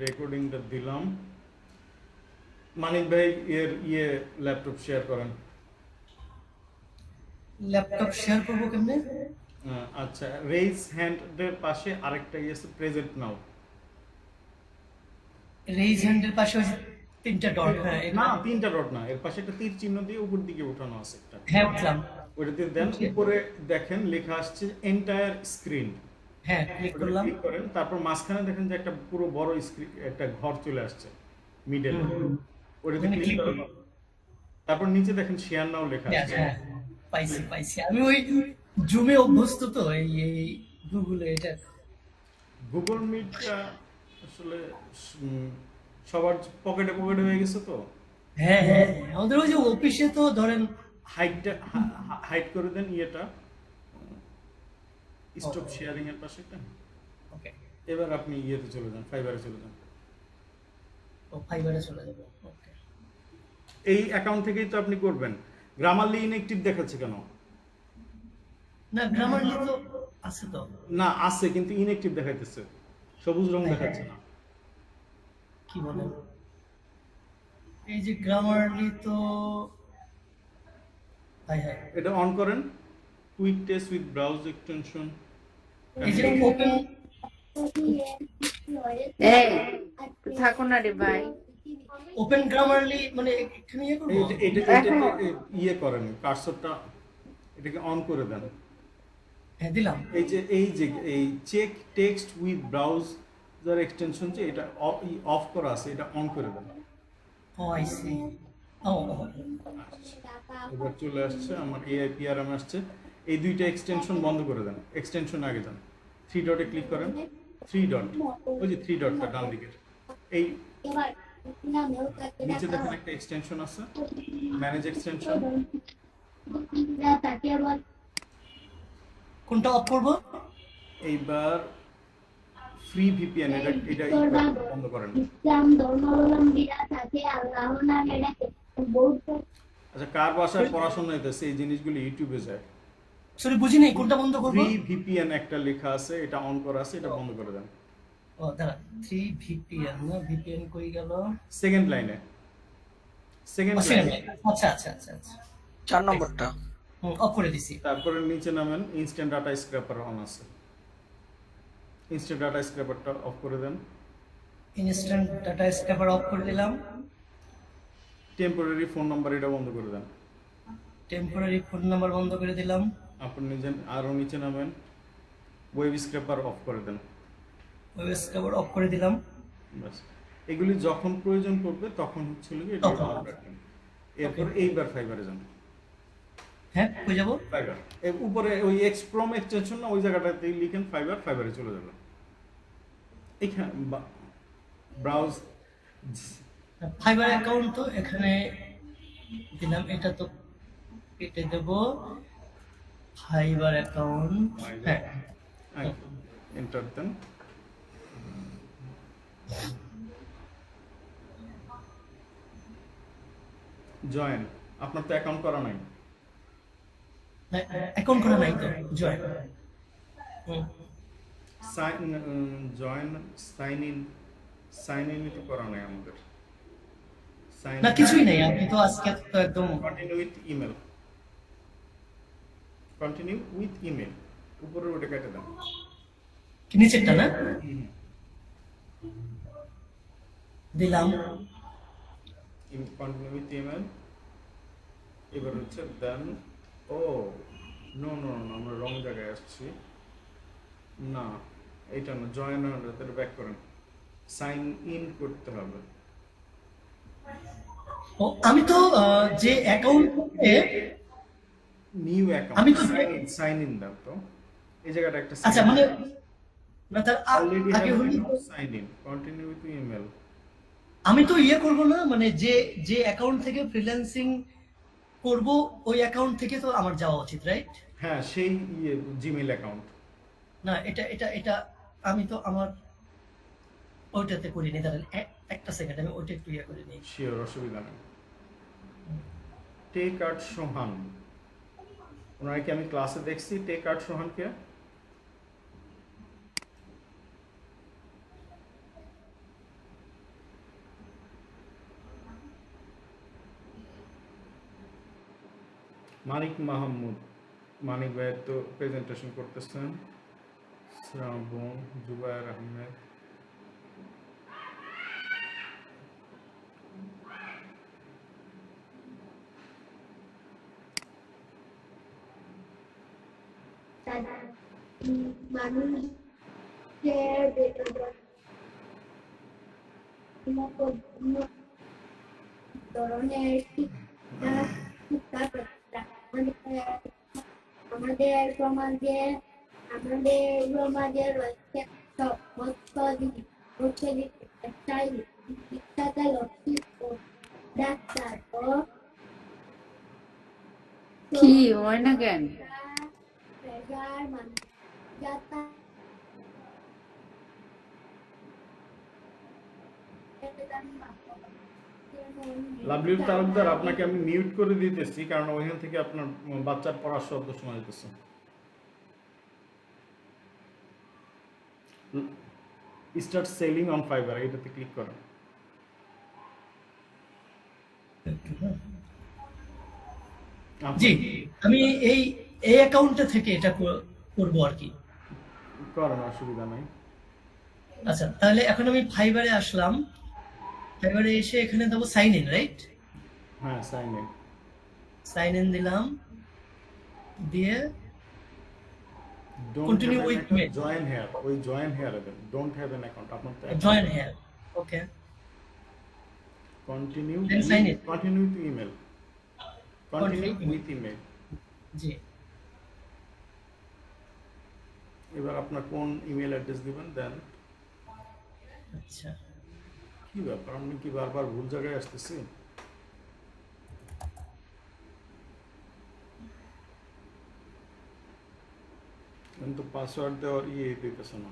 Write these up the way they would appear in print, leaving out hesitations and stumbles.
রেকর্ডিংটা দিলাম। মানিক ভাই এর ল্যাপটপ শেয়ার করেন। ল্যাপটপ শেয়ার করবো কেমনে? আচ্ছা, রেইজ হ্যান্ডের পাশে আরেকটা আছে প্রেজেন্ট নাও। রেইজ হ্যান্ডের পাশে ওই যে তিনটা ডট, হ্যাঁ না, এটা। তিনটা ডট না, এর পাশে একটা তীর চিহ্ন দিয়ে উপর দিকে উঠানো আছে একটা। হ্যাঁ উঠলাম। ওইটাতে দেন, উঠে উপরে দেখেন লেখা আসছে এন্টায়ার স্ক্রিন। হ্যাঁ ক্লিক ওটা করলাম। ক্লিক করেন, তারপর মাঝখানে দেখেন যে একটা পুরো বড় স্ক্রিন, একটা ঘর চলে আসছে মিডলে। ওটাতে ওখানে ক্লিক ক্লিক করেন, করবো। তারপর নিচে দেখেন শেয়ার নাও লেখা হ্যাঁ আছে। হ্যাঁ, পাইছি পাইছি। আমি ওই জুমে অভ্যস্ত তো, এই এই গুগলে এটা। গুগল মিটটা আসলে উম, সবার পকেটে পকেটে হয়ে গেছে তো। হ্যাঁ হ্যাঁ হ্যাঁ, আমাদের ওই যে অফিসে তো ধরেন। হাইটটা হাইট করে দেন ইয়েটা, স্টপ ওকে। শেয়ারিং এর পাশে একটা। এবার আপনি ইয়েতে চলে যান, ফাইবারে চলে যান। ও ফাইবারে চলে যাবো। ওকে। এই অ্যাকাউন্ট থেকেই তো আপনি করবেন। গ্রামারলি ইনএক্টিভ দেখাচ্ছে কেন? না গ্রামারলি তো আছে তো। না, আছে কিন্তু ইনএক্টিভ দেখাইতেছে, সবুজ রং হ্যাঁ হ্যাঁ, দেখাচ্ছে না। কি বলেন? এই যে গ্রামারলি তো, হাই হাই। এটা অন করেন, quick test with browse extension. এই যে ওপেন। এই থাকো না রে ভাই। ওপেন গ্রামারলি মানে এখানে ইয়ে করবো। এটাকে এখন ইয়ে করেন, কার্সরটা এটাকে অন করে দেন। হ্যাঁ দিলাম। এই যে এই check text with browser extension, যে এটা অফ করা আছে, এটা অন করে দেন। ও আই সি। ও ও, এবার চলে আসছে আমার এআইপিআরএম আসছে। এই দুইটা এক্সটেনশন বন্ধ করে দেন, এক্সটেনশন আগে যান, থ্রি ডটে ক্লিক করেন। থ্রি ডট, ওই যে থ্রি ডটটা ডান দিকের, এই নিচে দেখেন একটা এক্সটেনশন আছে, ম্যানেজ এক্সটেনশন। কোনটা অফ করবো? এইবার ফ্রি ভিপিএন, এটা বন্ধ করেন। ইসলাম ধর্মাবলম্বীরা তাকে আল্লাহ নামে ডাকে। বৌদ্ধ আচ্ছা, কার বাসায় পড়াশোনা হইতেছে এই জিনিসগুলো ইউটিউবে যায়। সরি বুঝি নাই, কোনটা বন্ধ করবো? ফ্রি ভিপিএন একটা লেখা আছে, এটা অন করা আছে, এটা বন্ধ করে দেন। ও দাঁড়া, 3 ভিপিএন না, ভিপিএন কই গেল? সেকেন্ড লাইনে, সেকেন্ড ও, লাইনে। আচ্ছা আচ্ছা আচ্ছা আচ্ছা। 4 নম্বরটা। অফ করে দিছি। তারপরে নিচে নামেন, ইনস্ট্যান্ট ডাটা স্ক্র্যাপার অন আছে, ইনস্ট্যান্ট ডাটা স্ক্র্যাপারটা অফ করে দেন। ইনস্ট্যান্ট ডাটা স্ক্র্যাপার অফ করে দিলাম। টেম্পোরারি ফোন নাম্বার এটা বন্ধ করে দেন। টেম্পোরারি ফোন নাম্বার বন্ধ করে দিলাম। আপনি নিজে আরও নিচে নামেন, ওয়েব স্ক্র্যাপার অফ করে দেন। ওয়েব স্ক্র্যাপার অফ করে দিলাম। ব্যাস, এগুলি যখন প্রয়োজন পড়বে তখন হচ্ছিল কি এটা তখন। অন রাখবেন। এরপর এইবার ফাইবারে যান। হ্যাঁ কই যাবো? ফাইবার এর উপরে ওই এক্সপ্রম এক্সটেনশন না, ওই জায়গাটাতে লিখেন ফাইবার, ফাইবারে চলে যাবেন। এখানে ব্রাউজ, ফাইবার অ্যাকাউন্ট তো এখানে দিলাম, এটা তো কেটে দেব। ফাইবার অ্যাকাউন্ট, হ্যাঁ। এন্টার দেন। জয়েন, আপনার তো অ্যাকাউন্ট করা নাই। অ্যাকাউন্ট করা নাই তো, জয়েন। জয়েন, সাইন ইন তো করা নাই আমাদের। সাইন না কিছুই নেই, আমি তো আজকে তো একদম। Continue with email, continue with email, উপরে ওটা কেটে দেন। নিচেরটা না, দিলাম। Continue with email. এবার হচ্ছে দেন। ও নো নো নো, আমরা রং জায়গায় আসছি। না, এইটা না, জয়েন ব্যাক করেন, সাইন ইন করতে হবে। ও আমি তো যে অ্যাকাউন্টে, নিউ অ্যাকাউন্ট, আমি তো সাইন ইন দাও তো, এই জায়গাটা একটা আচ্ছা মানে না তার অলরেডি আগে হলি sign in, continue with email. আমি তো ইয়ে করব না, মানে যে যে অ্যাকাউন্ট থেকে ফ্রিল্যান্সিং করব ওই অ্যাকাউন্ট থেকে তো আমার যাওয়া উচিত, রাইট? হ্যাঁ, সেই জিমেইল অ্যাকাউন্ট। না এটা এটা এটা আমি তো আমার ওইটাতে করিনি, দাঁড়ান একটা সেকেন্ড, আমি ওইটা একটু ইয়ে করে নিই। শিওর, অসুবিধা নেই। টেক আর্ট সোহান, ওনাকে আমি ক্লাসে দেখছি। টেক আর্ট সোহানকে মানিক মাহমুদ, মানিক ভাই তো প্রেজেন্টেশন করতেছেন। শ্রাবণ, জুবায়ের আহমেদ, মানুষের বিভিন্ন ধরনের শিক্ষা প্রতিষ্ঠান আমাদের সমাজে রয়েছে সব একটাই বিখ্যাত লক্ষ্মী ও ডাক্তার ও কি হয় না কেন? পেশার মানুষ লাভলি তালুকদার, আপনাকে আমি মিউট করে দিতেছি, কারণ ওইখান থেকে আপনার বাচ্চার পড়ার শব্দ শোনা যেতেছে। স্টার্ট সেলিং অন ফাইবার, এটাতে ক্লিক করেন। জি, আমি এই এই অ্যাকাউন্টটা থেকে এটা করব আর কি। করেন, অসুবিধা নাই। আচ্ছা, তাহলে এখন আমি ফাইবারে আসলাম। ফাইবারে এসে এখানে দেবো সাইন ইন, রাইট? হ্যাঁ, সাইন ইন। সাইন ইন দিলাম, দিয়ে don't Continue have with an me. Join here, ওই জয়েন হেয়ার দেন। ডোন্ট হ্যাভ অ্যান অ্যাকাউন্ট, আপনার তো join here. Okay, continue, Then sign in. Continue to email, continue Continue. With email. জি, এবার আপনার কোন ইমেল অ্যাড্রেস দিবেন দেন। আচ্ছা। কি ব্যাপার, আপনি কি বারবার ভুল জায়গায় আসতেছি? কিন্তু পাসওয়ার্ড দেওয়ার দিতেছে না।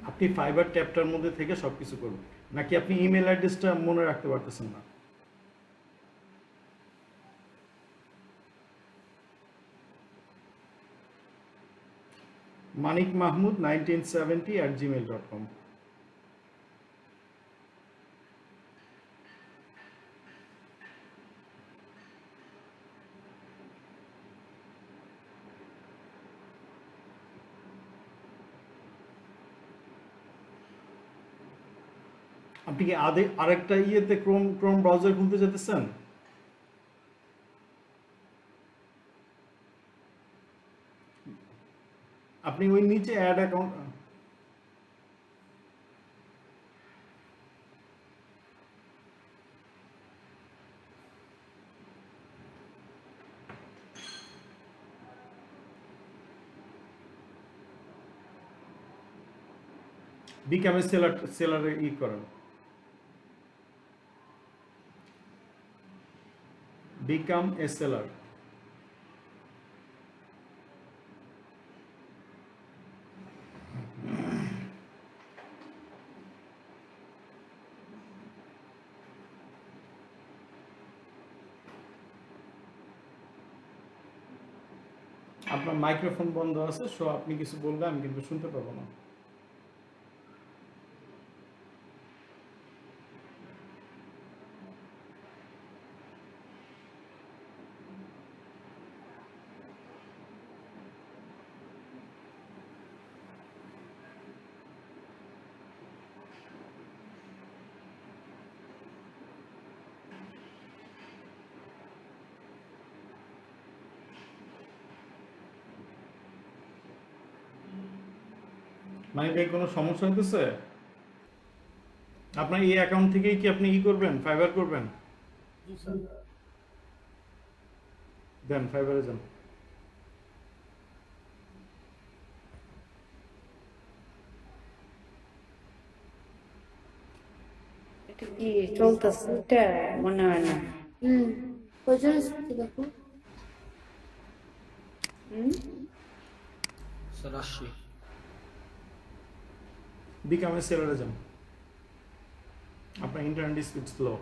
আপনি ফাইবার ট্যাবটার মধ্যে থেকে সবকিছু করবেন, নাকি আপনি ইমেল অ্যাড্রেসটা মনে রাখতে পারতেছেন না? মানিক মাহমুদ 1970@gmail.com। আপনি কি আরেকটা ক্রোম ব্রাউজার খুলতে যেতেছেন? আপনি ওই নিচে অ্যাড অ্যাকাউন্ট, বিকাম এ সেলারে করেন, বিকাম এ সেলার। আপনার মাইক্রোফোন বন্ধ আছে, সো আপনি কিছু বললে আমি কিন্তু শুনতে পাবো না। মানে ভাই, কোনো সমস্যা হইতেছে? আপনার এই অ্যাকাউন্ট থেকেই কি আপনি করবেন, ফাইবার করবেন? দেন ফাইবারে যান। এটা কি চলতেছে এটা মনে হয় না। কয়জন এসেছে দেখো? হুম? স্যার আসছি। বিকামে সেলারে যান, আপনার ইন্টারনেট স্পিড স্লো।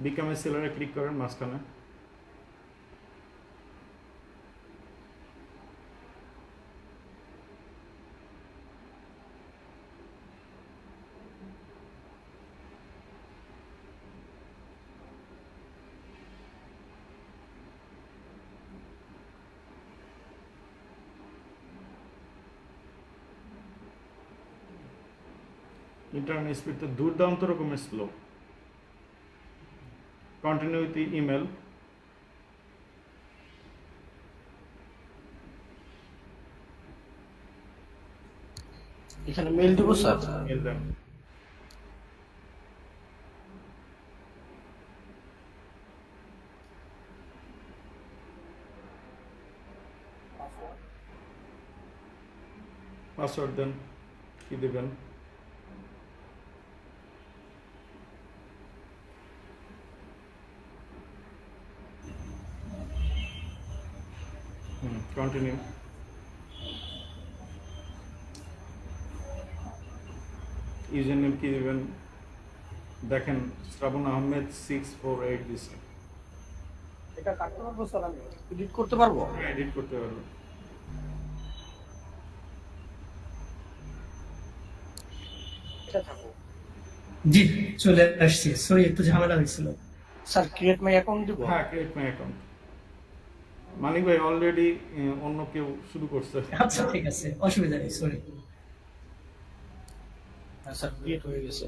বিকামে সেলারে ক্লিক করেন মাঝখানে। ইন্টারনেট স্পিড তো দুর্দান্ত রকমের স্লো। Continue with email. এখানে মেল দিব স্যার। মেল দেন। পাসওয়ার্ড দেন, কি দেবেন? কন্টিনিউ। ইউজার নেম কি দেবেন দেখেন, শ্রাবণ আহমেদ 648 দিছে। এটা কাটতে পারবো স্যার, আমি এডিট করতে পারবো? এডিট করতে পারবেন। এটা থাকো। জি চলে আসছি, সরি একটু ঝামেলা হয়েছিল। স্যার ক্রিয়েট মাই অ্যাকাউন্ট দিব? হ্যাঁ, ক্রিয়েট মাই অ্যাকাউন্ট। মানিক ভাই অলরেডি অন্য কেউ শুরু করছে। আচ্ছা ঠিক আছে, অসুবিধা নেই, সরি। হ্যাঁ স্যার ক্রিয়েট হয়ে গেছে।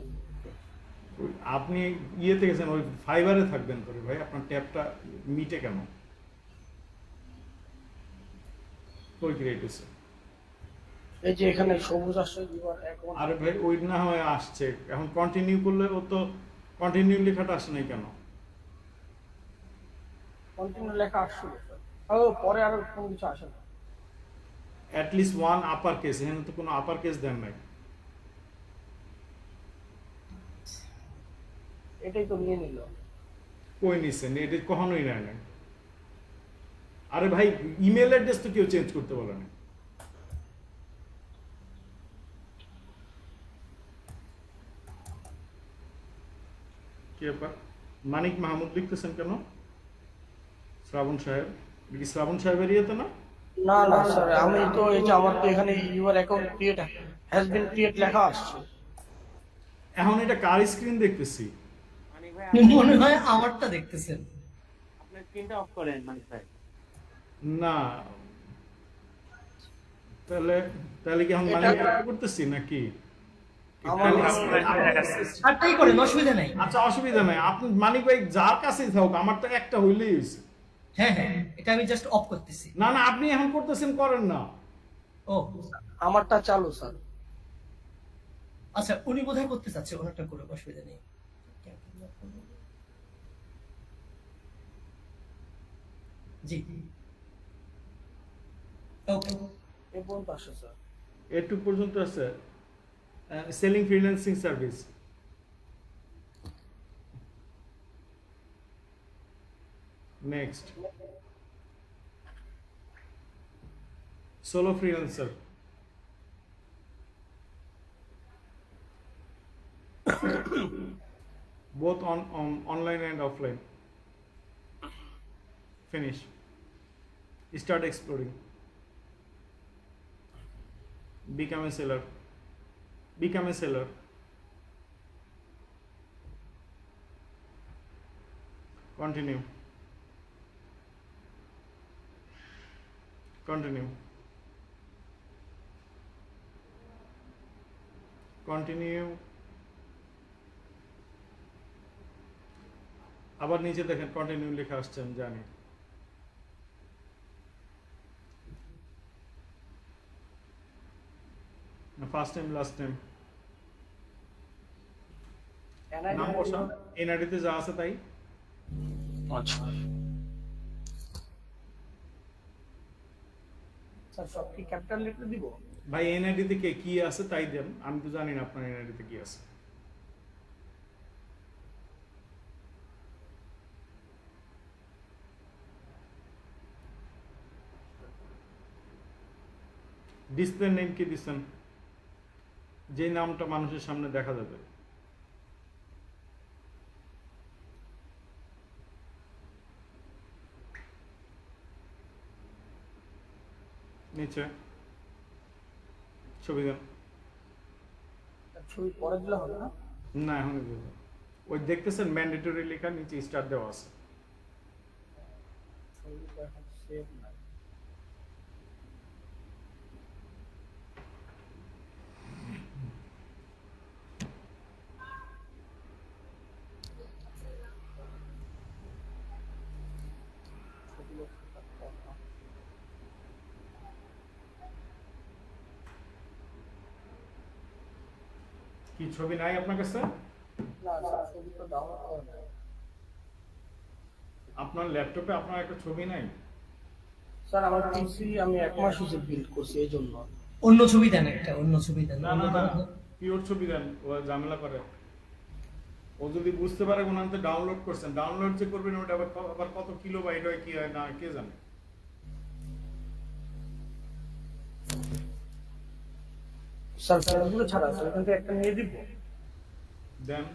আপনি ইয়েতে গেছেন, ওই ফাইবারে থাকবেন করে ভাই, আপনার ট্যাবটা মিটে কেন? কই ক্রিয়েট হয়েছে? এই যে এখানে সবুজ আসছে ইউর অ্যাকাউন্ট। আরে ভাই ওই না হয় আসছে, এখন কন্টিনিউ করলে ও তো কন্টিনিউ লেখাটা আসে নাই কেন? কন্টিনিউ লেখা আসছে স্যার। ও পরে আর কোনো কিছু আসে না। অ্যাটলিস্ট ওয়ান আপার কেস, এখানে তো কোনো আপার কেস দেন নাই। এটাই তো নিয়ে নিল। কই নিছেন? এটা কখনোই নেয় নাই। আরে ভাই ইমেল অ্যাড্রেস তো কেউ চেঞ্জ করতে বলে না। কি ব্যাপার? মানিক মাহমুদ লিখতেছেন কেন? শ্রাবণ সাহেব, এটা কি শ্রাবণ সাহেবের ইয়েতে না? না না স্যার, আমি তো এই যে আমার তো এখানে your account create has been create লেখা আসছে। এখন এটা কার স্ক্রিন দেখতেছি? মনে হয় আমারটা দেখতেছেন। আপনার স্ক্রিনটা অফ করেন মানিক ভাই। না, তাহলে তাহলে কি এখন মানিক করতেছি নাকি? আরটাই করেন, অসুবিধা নেই। আচ্ছা অসুবিধা নাই, আপনি মানিক ভাই যার কাছেই থাকুক, আমার তো একটা হইলেই হয়েছে। হ্যাঁ হ্যাঁ, এটা আমি জাস্ট অফ করতেছি। না না, আপনি এখন করতেছেন, করেন না। ও আমারটা চালু স্যার। আচ্ছা, উনি বোধহয় করতে চাচ্ছে, ওনারটা করে অসুবিধা নেই। জি ওকে। এ পর্যন্ত আসছে স্যার। এটুক পর্যন্ত আছে। Selling freelancing service. Next, solo freelancer. both on online and offline. Finish. Start exploring. Become a seller. Become a seller. Continue. Continue. Continue. আবার নিচে দেখেন কন্টিনিউ লেখা আসছে, আমি জানি। ফার্স্ট টাইম লাস্ট টাইম নাম বসান। এনআইডিতে যা আছে তাই। আচ্ছা স্যার, সব কি ক্যাপিটাল লেটার দিব? ভাই এনআইডিতে কে কি আছে তাই দেন, আমি তো জানি না আপনার এনআইডিতে কি আছে। ডিসপ্লে নেম কি দিচ্ছেন, যে নামটা মানুষের সামনে দেখা যাবে। নিচে ছবি দেন। ছবি পরে দিলে হবে না? না এখন দেবো। ওই দেখতেছেন ম্যান্ডেটরি লেখা, নিচে স্টার দেওয়া আছে। ছবিটা এখন সেভ নাই। কি ছবি নাই আপনার কাছে? না স্যার, ছবি তো ডাউনলোড করে নাই। আপনার ল্যাপটপে আপনার একটা ছবি নাই? স্যার আমার পিসি আমি 1 মাস হচ্ছে বিল্ড করছি, এই জন্য। অন্য ছবি দেন, একটা অন্য ছবি দেন। না না না, পিওর ছবি দেন, ও ঝামেলা করে। ও যদি বুঝতে পারে ওনাতে ডাউনলোড করছেন, ডাউনলোড যে করবেন ওটা আবার কত কিলোবাইট হয় কি হয় না কে জানে। স্যার ফেসবুকে ছাড়া আছে, ওখান থেকে একটা নিয়ে দিব। দেন।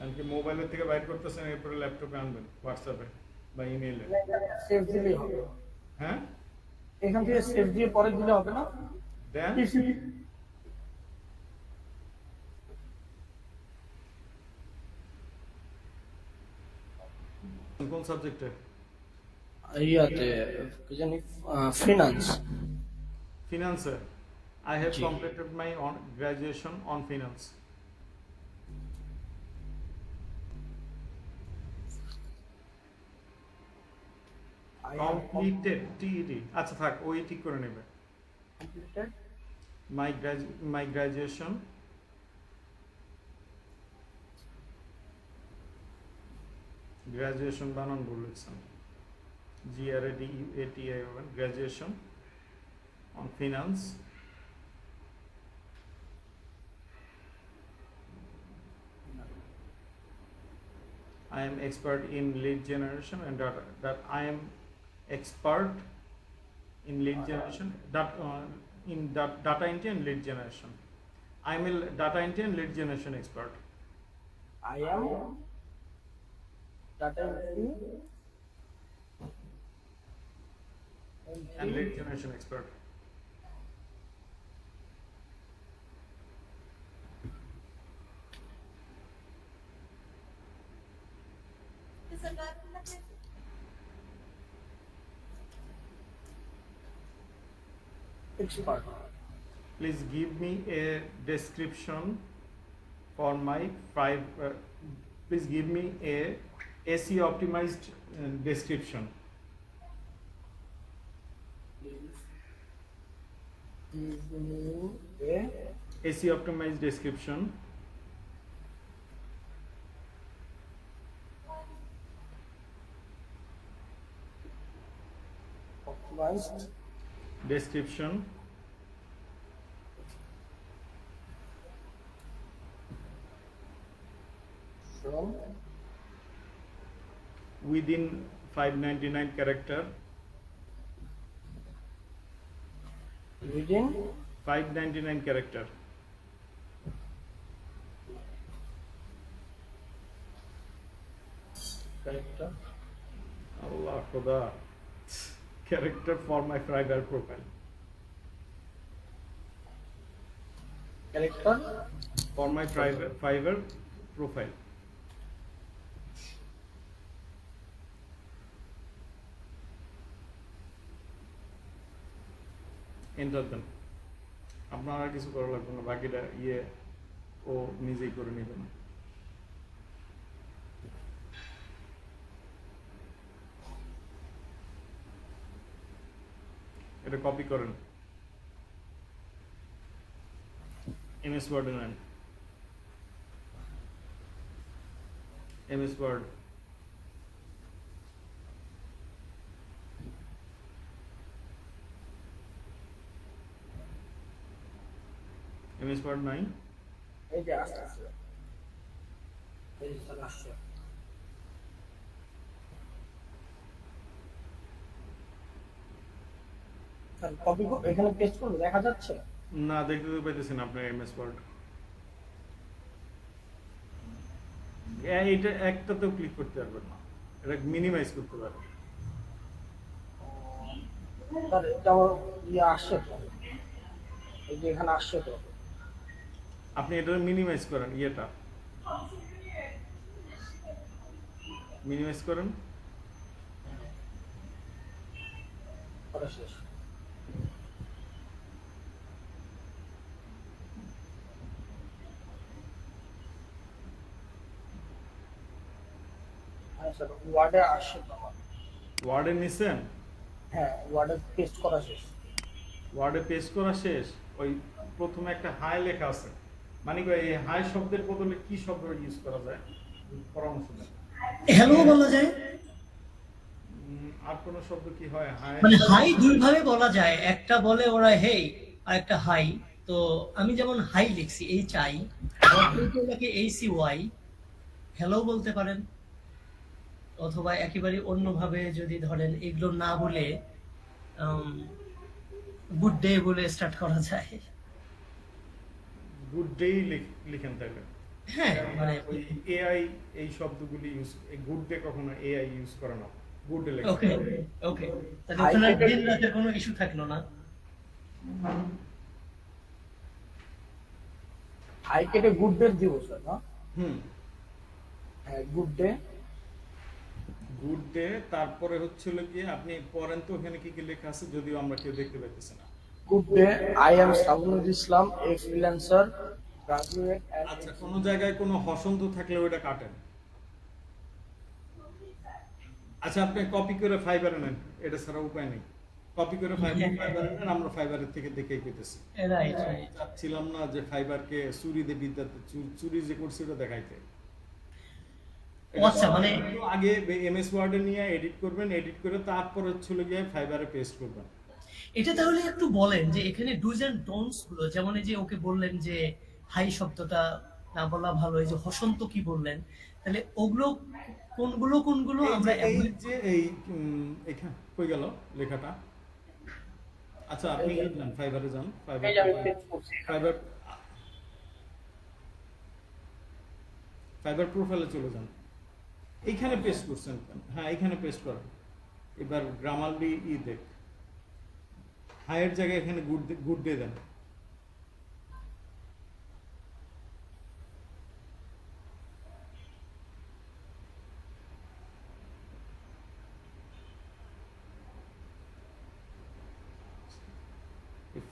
এমনকি মোবাইলের থেকে বাইর করতেছেন, এরপরে ল্যাপটপে আনবেন হোয়াটসঅ্যাপে বা ইমেইলে। সেভ দিলেই হবে। হ্যাঁ এখান থেকে সেভ দিয়ে পরে দিলে হবে না? দেন। পিসি কোন সাবজেক্টে? ইয়াতে কি জানি, finance. Financer. I have Ji. completed my graduation on finance. Completed TED. আচ্ছা থাক, ওই ঠিক করে নেবে। completed My graduation বানান বলেছেন, GRADUATI graduation on finance. I am expert in lead generation and data. That I am expert in lead generation. Data entry and lead generation. I am a data entry and lead generation expert. I am data entry And lead generation expert. expert. Please give me a description for my please give me a AC optimized description. Give me a AC optimized description optimized description from within 599 character within 599 character. character Allah Khuda. Character for my Fiverr profile. character For my Fiverr profile. Enter দেন। আপনারা কিছু করা লাগবে না, বাকিটা ও নিজেই করে নেবে না। এটা কপি করেন, এমএস ওয়ার্ডে নেন, এমএস ওয়ার্ড, এমএস ওয়ার্ড নাই, এই যে আসছে আসছে। এই যে চলে আসছে। কপি এখানে পেস্ট করলে দেখা যাচ্ছে। না দেখতে তো পাইতেছেন আপনার এমএস ওয়ার্ড। এটা একটাতেও ক্লিক করতে পারবেন না, এটা মিনিমাইজ করতে পারবেন। তার এটা আমার ইয়ে আসছে তো, এই যে এখানে আসছে তো। আপনি এটা মিনিমাইজ করেন, ইয়েটা মিনিমাইজ করেন, করা শেষ। আচ্ছা ওয়ার্ডে আসছে তো আমার। ওয়ার্ডে নিছেন, হ্যাঁ ওয়ার্ডে পেস্ট করা শেষ। ওয়ার্ডে পেস্ট করা শেষ। ওই প্রথমে একটা হাই লেখা আছে, মানে কি এই হাই শব্দের বদলে কি শব্দ ইউজ করা যায়, পরামর্শ দেন। হ্যালো বলা যায়, আর কোন শব্দ কি হয়? হাই মানে হাই দুই ভাবে বলা যায়, একটা বলে ওরা হেই আর একটা হাই। তো আমি যেমন হাই লিখছি এইচ আই, এটাকে এইসি ওয়াই, হ্যালো বলতে পারেন। অথবা একেবারে অন্যভাবে যদি ধরেন এগুলো না বলে গুড ডে বলে স্টার্ট করা যায়। গুড ডে লিখেন তাহলে। হ্যাঁ মানে ওই এআই এই শব্দগুলি ইউজ, গুড ডে কখনো এআই ইউজ করে না, গুড ডে লেখেন। ওকে ওকে, তাহলে ওখানে দিন রাতের কোনো ইস্যু থাকলো না। হাই কেটে গুড ডে দিব স্যার না? হুম, হ্যাঁ গুড ডে। গুড ডে, তারপরে হচ্ছিল কি আপনি পড়েন তো ওখানে কি কি লেখা আছে, যদিও আমরা কেউ দেখতে পাইতেছি না। Good day, I am Sabunul Islam, a freelancer, graduate and আচ্ছা, কোন জায়গায় কোনো হসন্ত থাকলে ওটা কাটেন। আচ্ছা, আপনি কপি করে ফাইবারে নেন, এটা ছাড়া উপায় নেই। কপি করে ফাইবারে নেন, আমরা ফাইবারের থেকে দেখেই পেতেছি। Right right. চাচ্ছিলাম না যে ফাইবারকে চুরি দিয়ে বিদ্যাতে চুরি যে করছে ওটা দেখাইতে। আচ্ছা মানে আগে এমএস ওয়ার্ডে নিয়ে এডিট করবেন, এডিট করে তারপর হচ্ছিল গিয়ে ফাইবারে পেস্ট করবেন। এটা তাহলে একটু বলেন যে এখানে ডুজ এন্ড ডোন্টস গুলো, যেমন এই যে ওকে বললেন যে হাই শব্দটা না বলা ভালো, এই যে হসন্ত কি বললেন, তাহলে ওগুলো কোনগুলো কোনগুলো আমরা এই যে এই এখানে কই গেল লেখাটা? আচ্ছা, আপনি যান ফাইবারে যান, এই যে আমি পেস্ট করছি। ফাইবার প্রোফাইলে চলে যান, এইখানে পেস্ট করছেন কেন? হ্যাঁ, এইখানে পেস্ট করেন। এবার গ্রামারলি দেখ, হায়ের জায়গায় এখানে গুড ডে দেন।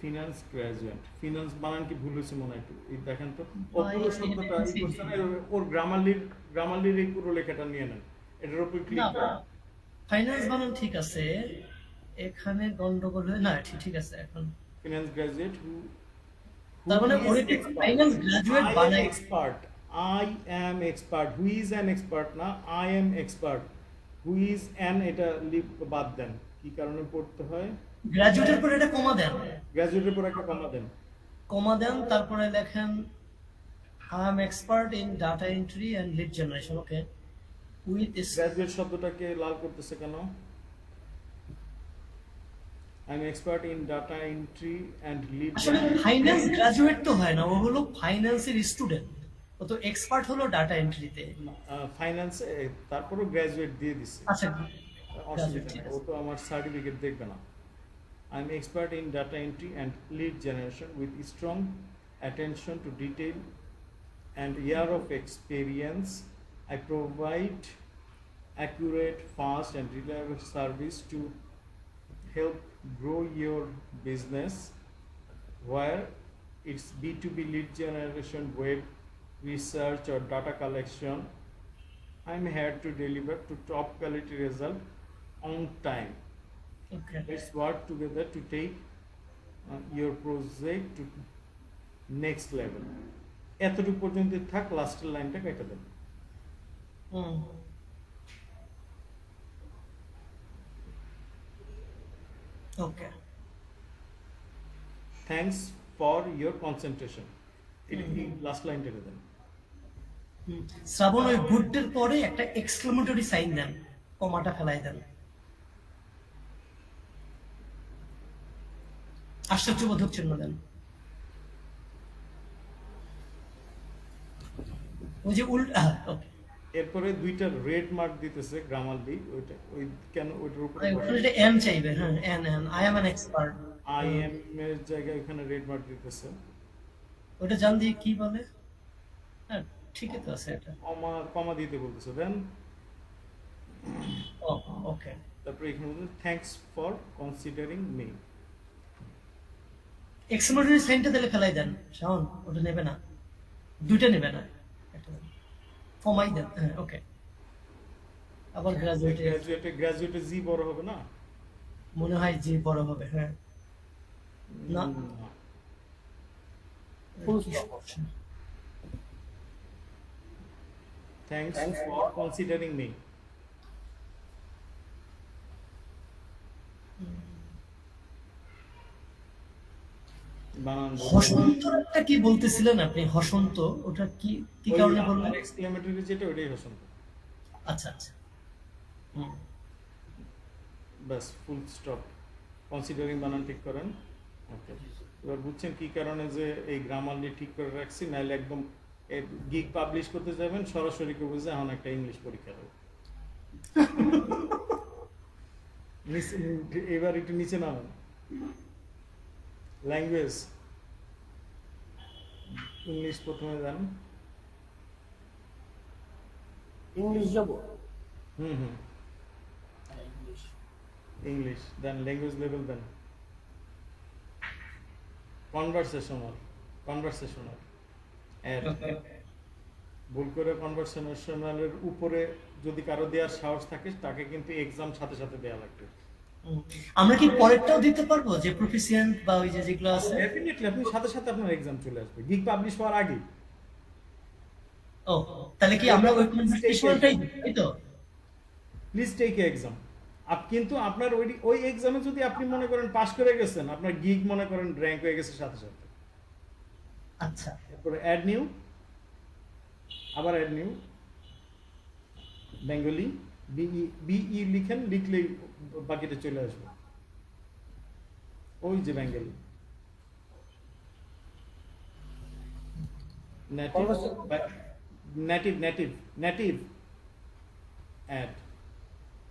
ফিনান্স গ্রাজুয়েট, ফিনান্স বানান কি ভুল হয়েছে মনে হয় একটু এই দেখেন তো। পুরো শব্দটা এই করছেন, ওর গ্রামারলির এই পুরো লেখাটা নিয়ে নেন, এটার উপর ক্লিক করেন। ফাইন্যান্স বানান ঠিক আছে, এখানে গন্ডগোল হয়ে না, ঠিক আছে এখন। ফিনান্স গ্রাজুয়েট তার মানে ওরে ফাইন্যান্স গ্রাজুয়েট বানাই expert, I am expert, who is an expert না, I am expert. Who is an এটা বাদ দেন, কি কারণে পড়তে হয়? গ্রাজুয়েটের পরে এটা কমা দেন, গ্রাজুয়েটের পর একটা কমা দেন, কমা দেন, তারপরে লেখেন I am expert in data entry and lead generation. Okay, with graduate শব্দটাকে লাল করতেছে কেন? I am expert in data entry and lead. আসলে ফাইন্যান্স গ্রাজুয়েট তো হয় না, ও হলো ফাইন্যান্সের স্টুডেন্ট, ও তো এক্সপার্ট হলো ডাটা এন্ট্রিতে। ফাইন্যান্সে তারপরও গ্রাজুয়েট দিয়ে দিচ্ছে, আচ্ছা অসুবিধা নেই, ও তো আমার সার্টিফিকেট দেখবে না। I am expert in data entry and lead generation with strong attention to detail and year of experience. I provide accurate, fast and reliable service to help grow your business, where it's B2B lead generation, web research or data collection. I'm here to deliver to top quality result on time. Okay. Let's work together to take your project to next level. এতটুকু পর্যন্ত থাক, লাস্টের লাইনটা কেটে দেন। হুম। Okay. Thanks for your concentration, এটা কি last line কেটে দেন। হুম। শ্রাবণ ওই গুডের পরে একটা এক্সক্লেমেটরি সাইন দেন, কমাটা ফেলাই দেন। আশ্চর্যবোধক চিহ্ন দেন। ওই যে উল্টা, okay. এরপরে দুইটা রেড মার্ক দিতেছে গ্রামারলি, ওইটা ওই কেন ওইটার উপরে ওখানে এটা এন চাইবে, হ্যাঁ, N N, I am an expert. I am এর জায়গায় ওখানে রেড মার্ক দিতেছে। ওটা জান দিয়ে কি বলে? হ্যাঁ, ঠিকই তো আছে এটা। কমা কমা দিতে বলতেছে। দেন ও, ওকে। তারপরে এখানে বলতেছে thanks for considering me. Exclamatory সাইনটা দিলে ফেলাই দেন শাওন, ওটা নেবে না, দুইটা নেবে না, একটা দেন। কমাই দেন, হ্যাঁ, ওকে। আবার গ্রাজুয়েটে গ্রাজুয়েটে জি বড় হবে না? মনে হয় যে বড় হবে, হ্যাঁ। না। Thanks for considering me. বানান হসন্তটা কি বলতেছিলেন আপনি? হসন্ত, ওটা কি কি কারণে বললেন? এক্সক্লেমেটরি যেটা ওইটাই হসন্ত। আচ্ছা আচ্ছা। হুম। বাস, ফুল স্টপ। কনসিডারিং বানান ঠিক করেন। ওকে, এবার বুঝছেন কি কারণে যে এই গ্রামারলি ঠিক করে রাখছি, নাহলে একদম গিগ পাবলিশ করতে যাবেন সরাসরি কেউ বুঝে এখন একটা ইংলিশ পরীক্ষা দেবো। এবার একটু নিচে নামেন। ল্যাঙ্গুয়েজ, ইংলিশ প্রথমে যান। ইংলিশ যাব। হুম, ইংলিশ দেন, ল্যাঙ্গুয়েজ লেভেল দেন। কনভারসেশনাল এর ভুল করে কনভারসেশনালের উপরে যদি কারো দেওয়ার সাহস থাকে তাকে কিন্তু এক্সাম সাথে সাথে দেওয়া লাগবে। আমরা কি পরেরটাও দিতে পারবো, যে প্রফিসিয়েন্ট বা ওই যে যেগুলো আছে? ডেফিনেটলি আপনি সাথে সাথে আপনার এক্সাম চলে আসবে গিগ পাবলিশ হওয়ার আগে। ও, তাহলে কি আমরা ওই কনভারসেশনটাই দিই তো? Please take exam. কিন্তু আপনার ওই এক্সামে যদি আপনি মনে করেন পাশ করে গেছেন, আপনার গিগ মনে করেন র্যাঙ্ক হয়ে গেছে সাথে সাথে। আচ্ছা। তারপরে অ্যাড নিউ, আবার অ্যাড নিউ, বেঙ্গলি বিই লিখেন, লিখলেই বাকিটা চলে আসবে। ওই যে বেঙ্গলি, নেটিভ অ্যাড।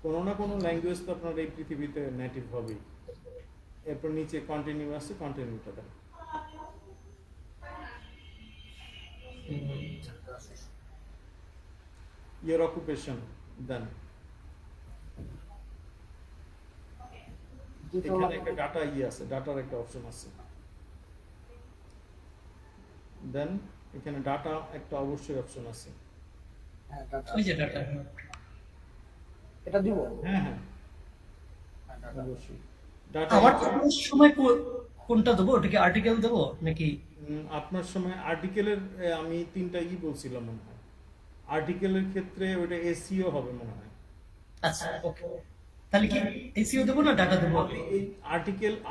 কোনো না কোনো ল্যাঙ্গুয়েজ তো আপনার এই পৃথিবীতে নেটিভ হবেই। এরপর নিচে কন্টিনিউ আছে, কন্টিনিউটা দেন। Your occupation দেন। এখানে একটা ডাটা আছে, ডাটার একটা অপশন আছে। দেন এখানে ডাটা একটা অবশ্যই অপশন আছে। ওই যে ডাটা, এটা দিব। হ্যাঁ, অবশ্যই ডাটা। আমার সময় কোনটা দেবো? ওটা কি আর্টিকেল দেবো নাকি? আপনার সময় আর্টিকেলের আমি তিনটা বলছিলাম মনে হয়। আর্টিকেলের ক্ষেত্রে ওটা এসইও হবে মনে হয়। আচ্ছা, ওকে। তাহলে কি এসইও দেবো না ডাটা দেবো? এই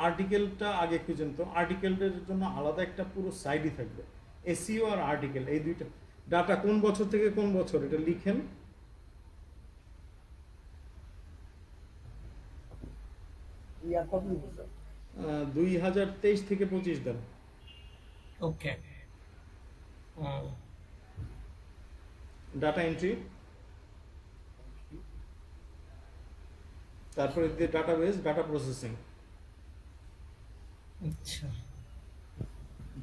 আর্টিকেলটা আগে খুঁজেন তো। আর্টিকেলের জন্য আলাদা একটা পুরো সাইডই থাকবে। এসইও আর আর্টিকেল, এই দুইটা। ডাটা কোন বছর থেকে কোন বছর এটা লিখেন। ইয়ার কত দিছো? 2023 থেকে 25 দেন। ওকে। ডাটা এন্ট্রি, তারপরে দিয়ে ডাটাবেস, ডাটা প্রসেসিং। আচ্ছা।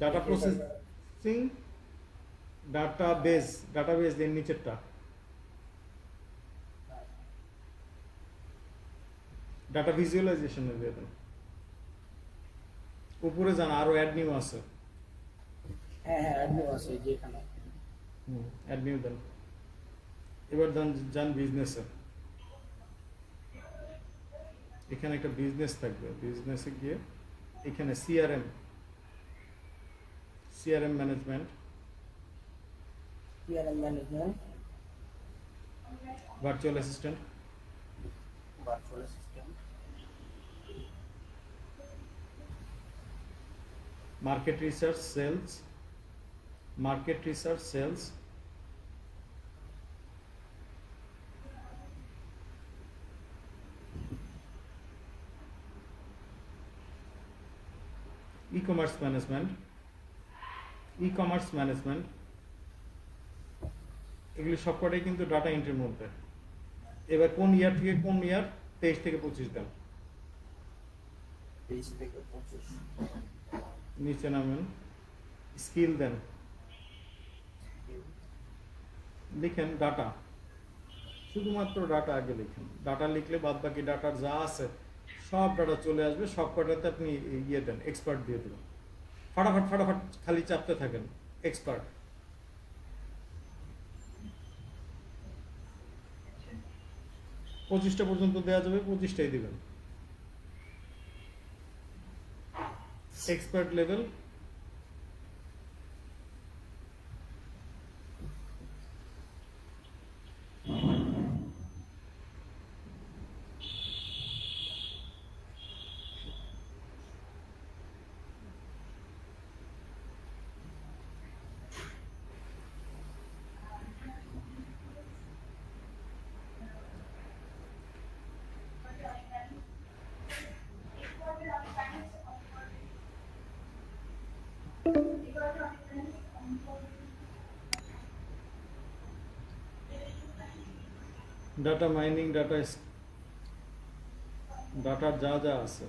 ডাটা প্রসেসিং, ডাটাবেস এর নিচেরটা। ডাটা ভিজুয়ালাইজেশনের দিয়ে দেন। উপরে যান, আরো অ্যাড নিউ আছে। হ্যাঁ, অ্যাডমিন আছে এই যে এখানে। অ্যাড নিউ দেন। এবার যান বিজনেসে। এখানে একটা বিজনেস থাকবে, বিজনেসে গিয়ে এখানে CRM, CRM management, CRM management, virtual assistant, virtual assistant, market research sales, market research sales, e commerce management, e commerce management, এগুলি সবকটাই কিন্তু ডাটা এন্ট্রির মধ্যে। এবার কোন ইয়ার থেকে কোন ইয়ার? 23 থেকে 25 দেন। 23 থেকে 25, নিচে নামেন, স্কিল দেন, লিখেন ডাটা, শুধুমাত্র ডাটা আগে লিখেন। ডাটা লিখলে বাদ বাকি ডাটার যা আছে সব ডাটা চলে আসবে। সব কটাতে আপনি ইয়ে দেন, এক্সপার্ট দিয়ে দেবেন। ফাটাফাট ফাটাফাট খালি চাপতে থাকেন এক্সপার্ট। পঁচিশটা পর্যন্ত দেওয়া যাবে, 25টাই দিবেন। এক্সপার্ট লেভেল, ডাটা মাইনিং, ডাটার যা যা আছে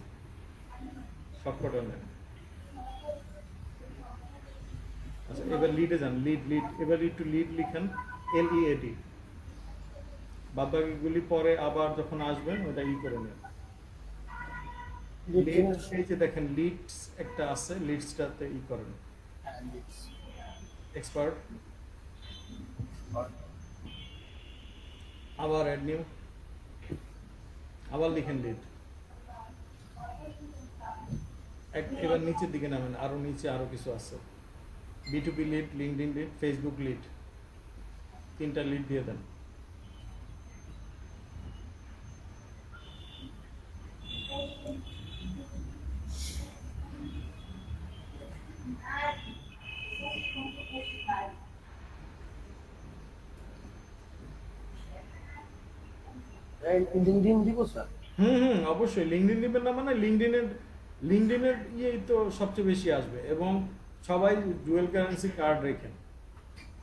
সবকটা নেন। আচ্ছা, এবার লিডে যান, লিড, এবার একটু লিড লিখেন, LEAD। বাদ বাকিগুলি পরে আবার যখন আসবেন ওটা করে নেন। লিড, এই যে দেখেন লিডস একটা আছে, লিডসটাতে করেন এক্সপার্ট, আবার অ্যাড নিউ, আবার লিখেন লিড। এবার নিচের দিকে নামেন, আরো নিচে আরো কিছু আছে, B2B lead, LinkedIn lead, Facebook lead, 3টা লিড দিয়ে দেন। লিঙ্কডইন দিব স্যার? অবশ্যই লিঙ্কডইন দিবেন না মানে লিঙ্কডইনের ইয়েই তো সবচেয়ে বেশি আসবে। এবং সবাই ডুয়েল কারেন্সি কার্ড রেখেন।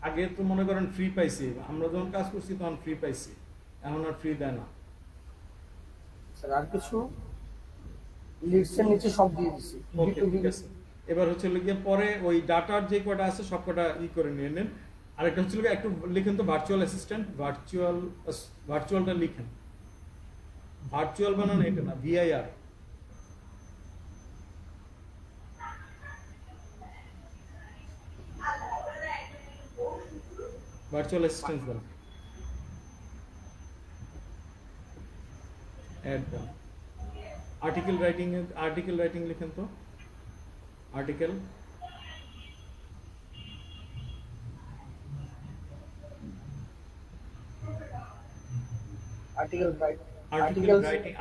আগে তো মনে করেন ফ্রি পাইছি, আমরা যখন কাজ করছি তখন ফ্রি পাইছি, এখন আর ফ্রি দেয় না। স্যার আর কিছু? লিডসের নিচে সব দিয়ে দিছি। ওকে, ঠিক আছে। এবার হচ্ছে গিয়ে পরে ওই ডাটার যে কটা আছে সব কটা করে নিয়ে নেন। আরেকটা হচ্ছে একটু লিখেন তো ভার্চুয়াল অ্যাসিস্ট্যান্ট, ভার্চুয়ালটা লিখেন। ভার্চুয়াল বানান এটা না, VIR। ভার্চুয়াল অ্যাসিস্ট্যান্ট দেন, অ্যাড দেন। আর্টিকেল রাইটিং লিখেন তো, আর্টিকেল,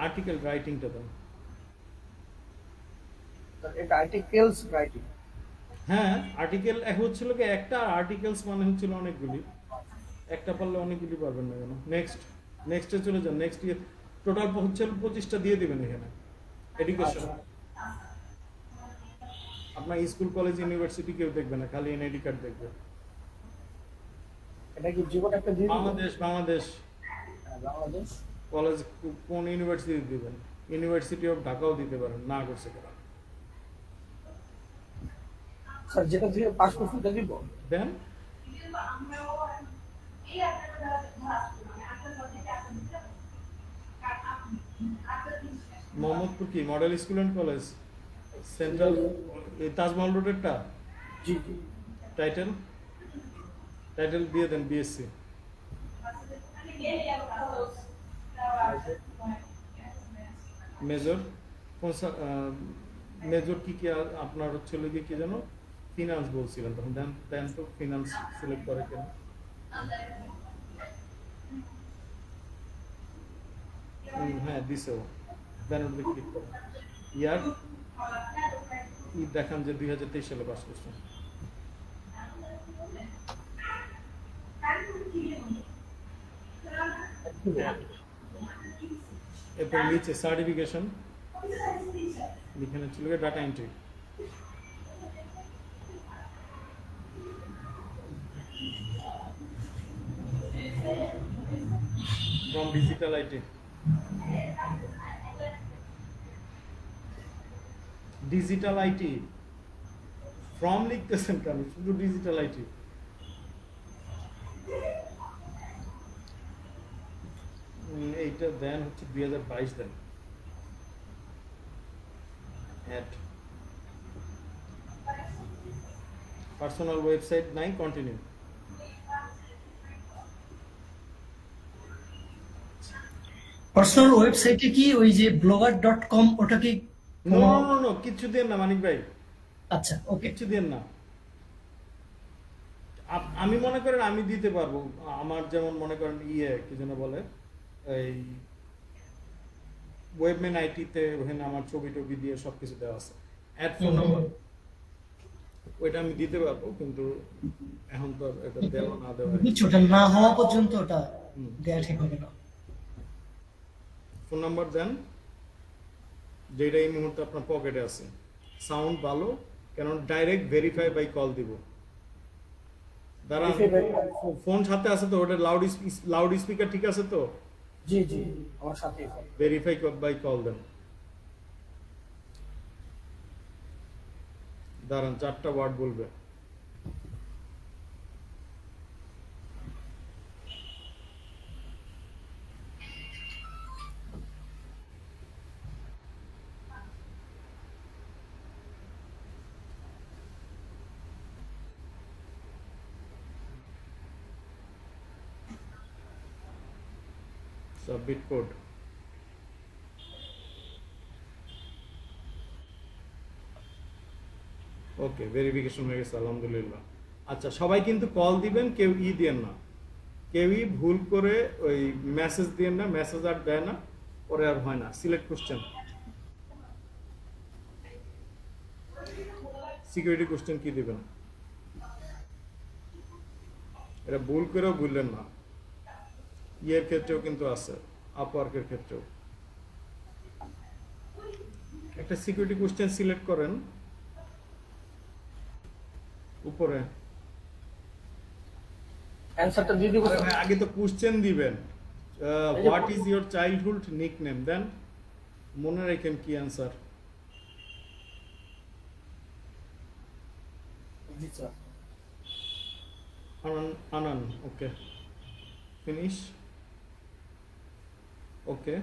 আর্টিকেল রাইটিংটা দেন। এটা আর্টিকেলস রাইটিং। হ্যাঁ, আর্টিকেল হচ্ছিল কি একটা, আর্টিকেলস মানে হচ্ছিল অনেকগুলি। একটা পারলে অনেকগুলি পারবেন না কেন? নেক্সটে চলে যান। নেক্সট টোটাল হচ্ছে 25টা দিয়ে দিবেন এখানে। এডুকেশন, আপনার স্কুল কলেজ ইউনিভার্সিটি কেউ দেখবে না, খালি এনআইডি কার্ড দেখবে। এটা কি জীবন একটা দিয়ে দিবেন? বাংলাদেশ বাংলাদেশ কলেজ কোন ইউনিভার্সিটি দিবেন? ইউনিভার্সিটি অফ ঢাকাও দিতে পারেন, না করছে কেন? স্যার যেটা দিয়ে পাস করছি সেটা দিব? দেন। মোহাম্মদপুর কি model school and college? Central, Taj Mahal রোডেরটা? জি জি। টাইটেল দিয়ে দেন BSc। মেজর মেজর কি কি আপনার হচ্ছে হলো গিয়ে কি জানো ফিনান্স বলছিলেন তখন দেন দেন তো ফিনান্স সিলেক্ট করে কেন হ্যাঁ দিছেও দেন ওটা ক্লিক করুন ইয়ার দেখান যে 2023 সালে পাস করছেন এরপর নিচে সার্টিফিকেশন এখানে ছিল data entry from digital IT digital IT from লিখতেছেন কেন শুধু ডিজিটাল আইটি এইটা দেন হচ্ছে 2022 দেন at পার্সোনাল ওয়েবসাইট নাই কন্টিনিউ পার্সোনাল ওয়েবসাইটে কি ওই যে blogger.com ওটা কি নো নো নো কিছু দেন না মানিক ভাই আচ্ছা ওকে কিছু দেন না আমি মনে করেন আমি দিতে পারবো আমার যেমন মনে করেন কি যেন বলে এই ওয়েবম্যান আইটিতে ওখানে আমার ছবি টবি দিয়ে সবকিছু দেওয়া আছে অ্যাড ফোন নাম্বার ওইটা আমি দিতে পারবো কিন্তু এখন তো এটা দেওয়া না দেওয়া বুঝছো ওটা না হওয়া পর্যন্ত ওটা দেয়া ঠিক হবে না ফোন নাম্বার দেন যেটা এই মুহূর্তে আপনার পকেটে আছে সাউন্ড ভালো কেন ডাইরেক্ট ভেরিফাই বাই কল দিব দাঁড়ান ফোন সাথে আছে তো ওটা লাউড স্পিকার ঠিক আছে তো জি জি আমার সাথে ভেরিফাই বাই কল দেন দাঁড়ান 4টা ওয়ার্ড বলবে সাবমিট কোড ওকে ভেরিফিকেশন হয়ে গেছে আলহামদুলিল্লাহ আচ্ছা সবাই কিন্তু কল দিবেন কেউ দিয়েন না কেউই ভুল করে ওই মেসেজ দিয়েন না মেসেজ আর দেয় না পরে আর হয় না সিলেক্ট কোশ্চেন সিকিউরিটি কোশ্চেন কি দিবেন এটা ভুল করেও ভুললেন না ইয়ের ক্ষেত্রেও কিন্তু আছে আপওয়ার্কের ক্ষেত্রেও একটা সিকিউরিটি কোশ্চেন সিলেক্ট করেন উপরে অ্যানসারটা দিয়ে দিব ভাই আগে তো কোশ্চেন দিবেন what is your childhood nickname দেন মনে রাখেন কি অ্যানসার জি sir Anan okay finish okay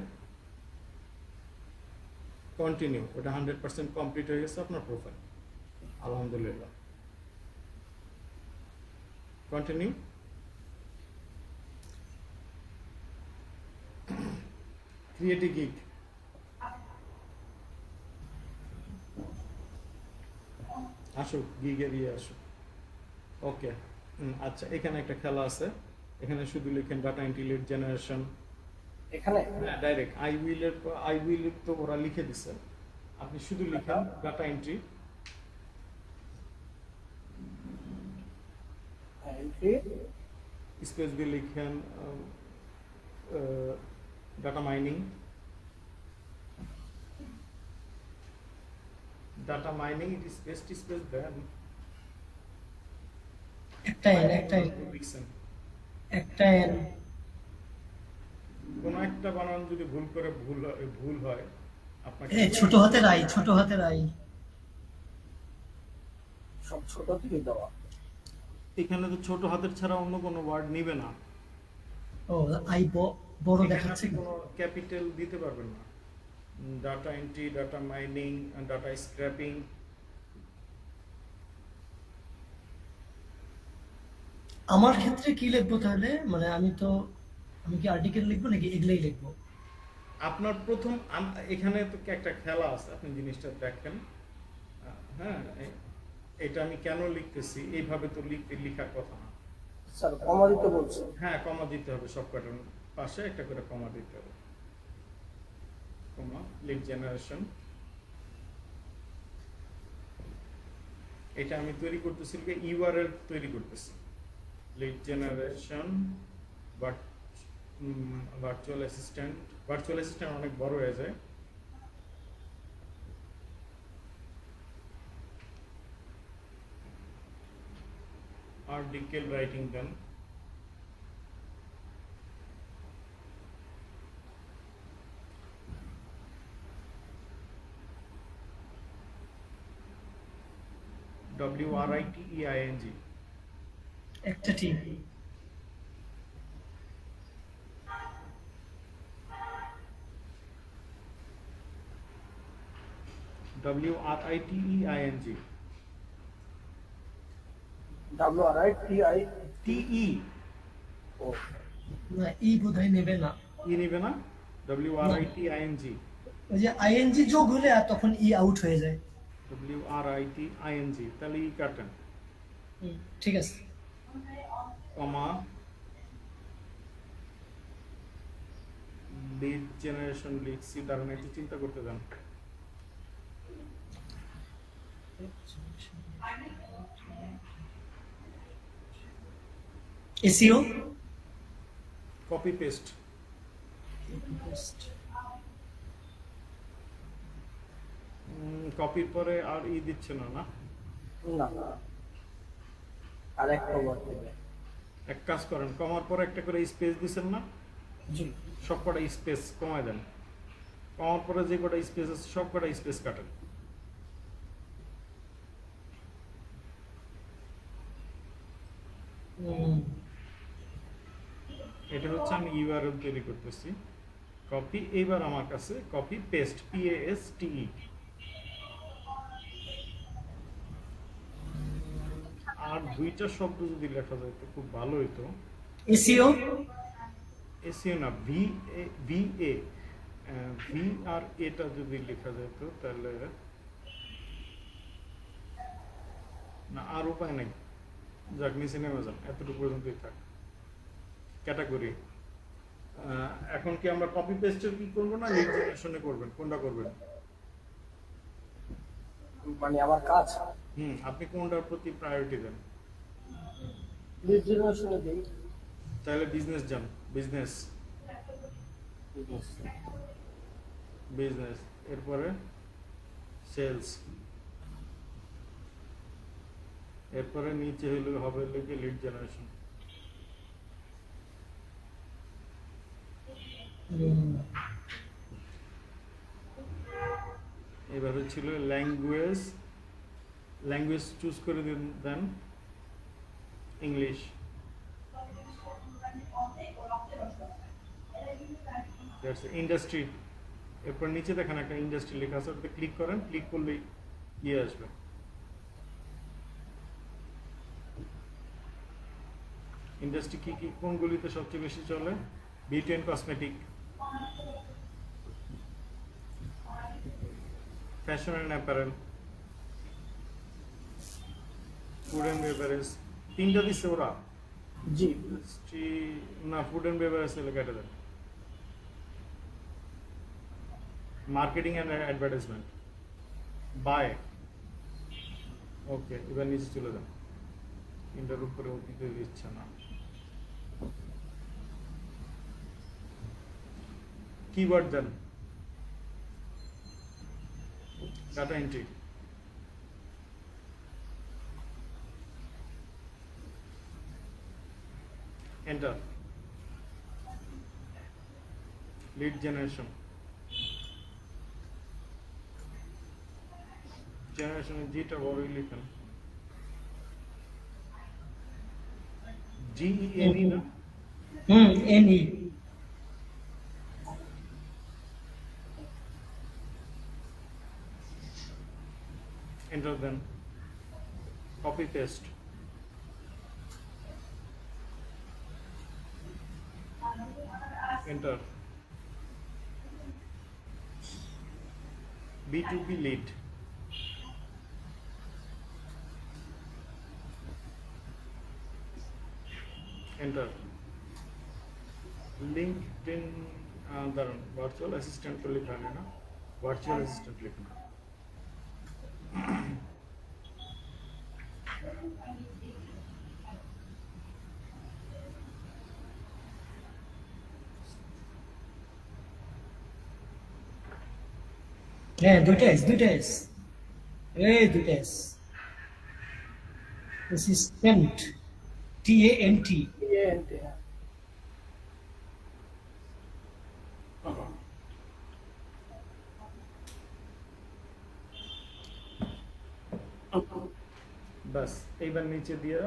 continue ওটা 100% কমপ্লিট হয়ে গেছে আপনার প্রোফাইল আলহামদুলিল্লাহ কন্টিনিউ ক্রিয়েট এ গিগ আসুক গিগের আসুক ওকে আচ্ছা এখানে একটা খেলা আছে এখানে শুধু লিখেন ডাটা এন্ট্রি লিড জেনারেশন এখানে ডাইরেক্ট আই উইল তো ওরা লিখে দিচ্ছে আপনি শুধু লিখেন ডাটা এন্ট্রি স্পেস দিয়ে লিখেন data mining it is best space দেন একটা এন কোন একটা বানান যদি ভুল করে ভুল হয় আপনাকে ছোট হাতের আই সব ছোট থেকে দেওয়া এখানে তো ছোট হাতের ছাড়া অন্য কোনো ওয়ার্ড নিবে না ও আই বড় দেখাচ্ছে কোনো ক্যাপিটাল দিতে পারবেন না data entry data mining data scraping আমার ক্ষেত্রে কি লিখবো তাহলে মানে আমি কি আর্টিকেল লিখবো নাকি এগুলাই লিখবো আপনার প্রথম এখানে তো একটা খেলা আছে, আপনি জিনিসটা দেখেন। হ্যাঁ, এটা আমি কেন লিখতেছি এইভাবে, তো লিখার কথা না। স্যার কমা দিতে বলছে। হ্যাঁ, কমা দিতে হবে, সব কটার পাশে একটা করে কমা দিতে হবে। কমা, লিড জেনারেশন। এটা আমি তৈরি করতেছি, ইউআরএল তৈরি করতেছি। Lead generation virtual assistant. Virtual assistant অনেক বড় হয়ে যায়। article writing done. WRITEING. একটা টি। WRITEING. WRITI TE. ও না, ই বোধহয় নেবে না। ই নিবে না? WRITING. ওই যে আইএনজি যোগ হলে আর তখন ই আউট হয়ে যায়। WRITING, তাহলে ই কাটেন। ঠিক আছে। কমা, লিড জেনারেশন লিখছি, দাঁড়ান একটু চিন্তা করতে দেন। SEO, copy paste. কপির পরে আর ই দিচ্ছে না, না? না, আর এক কমা দেবে। এক কাজ করেন, কমার পরে একটা করে স্পেস দিচ্ছেন না? জি সব কটা স্পেস কমায় দেন। কমার পরে যে কটা স্পেস আছে সব কটা স্পেস কাটেন। এটা হচ্ছে আমি ইউআরএল তৈরি করতেছি। কপি, এইবার আমার কাছে কপি পেস্ট, PASTE। আর দুইটা শব্দ যদি লেখা যায় তো খুব ভালো হইতো। এসইও, এসইও না, VA, ভি আর এটা যদি লেখা যেত তাহলে, না আর উপায় নাই। যাক, নিচে নেমে যান, এতটুকু পর্যন্তই থাক। ক্যাটাগরি। এখন কি আমরা কপি পেস্টের কি করবো না লিড জেনারেশনে করবেন? কোনটা করবেন? মানে আমার কাজ আপনি কোনটার প্রতি প্রায়োরিটি দেন? লিড জেনারেশনে দিই। তাহলে বিজনেস যান, বিজনেস। এরপরে সেলস, এরপরে নিচে হবে লিড জেনারেশন। এবার হচ্ছিল ল্যাঙ্গুয়েজ চুজ করে দেন ইংলিশ। ইন্ডাস্ট্রি, এরপর নিচে দেখেন একটা ইন্ডাস্ট্রি লেখা আছে, ওটাতে ক্লিক করেন, ক্লিক করলেই ইয়ে আসবে। ইন্ডাস্ট্রি কি কি কোনগুলিতে সবচেয়ে বেশি চলে? Beauty and cosmetic, fashion and apparel, food and beverage. তিনটা দিচ্ছে ওরা। জি না, ফুড অ্যান্ড বেভারেজ কেটে দেন। Marketing and advertisement, bye. Okay, এবার নিচে চলে যান। তিনটার উপরে দিতে দিচ্ছে না। কিওয়ার্ড দেন, data entry. Enter. Lead generation, জেনারেশনের জিটা বড়ই লিখেন। GENE না? এনই। এন্টার দেন, copy paste. Enter. B2B lead. Enter. LinkedIn দাঁড়ান, ভার্চুয়াল অ্যাসিস্ট্যান্ট তো লেখা নেই না, ভার্চুয়াল অ্যাসিস্ট্যান্ট লিখুন। হ্যাঁ, দুইটা এস, এই দুইটা এস। Assistant, TANT। বাস এইবার নিচে দিয়ে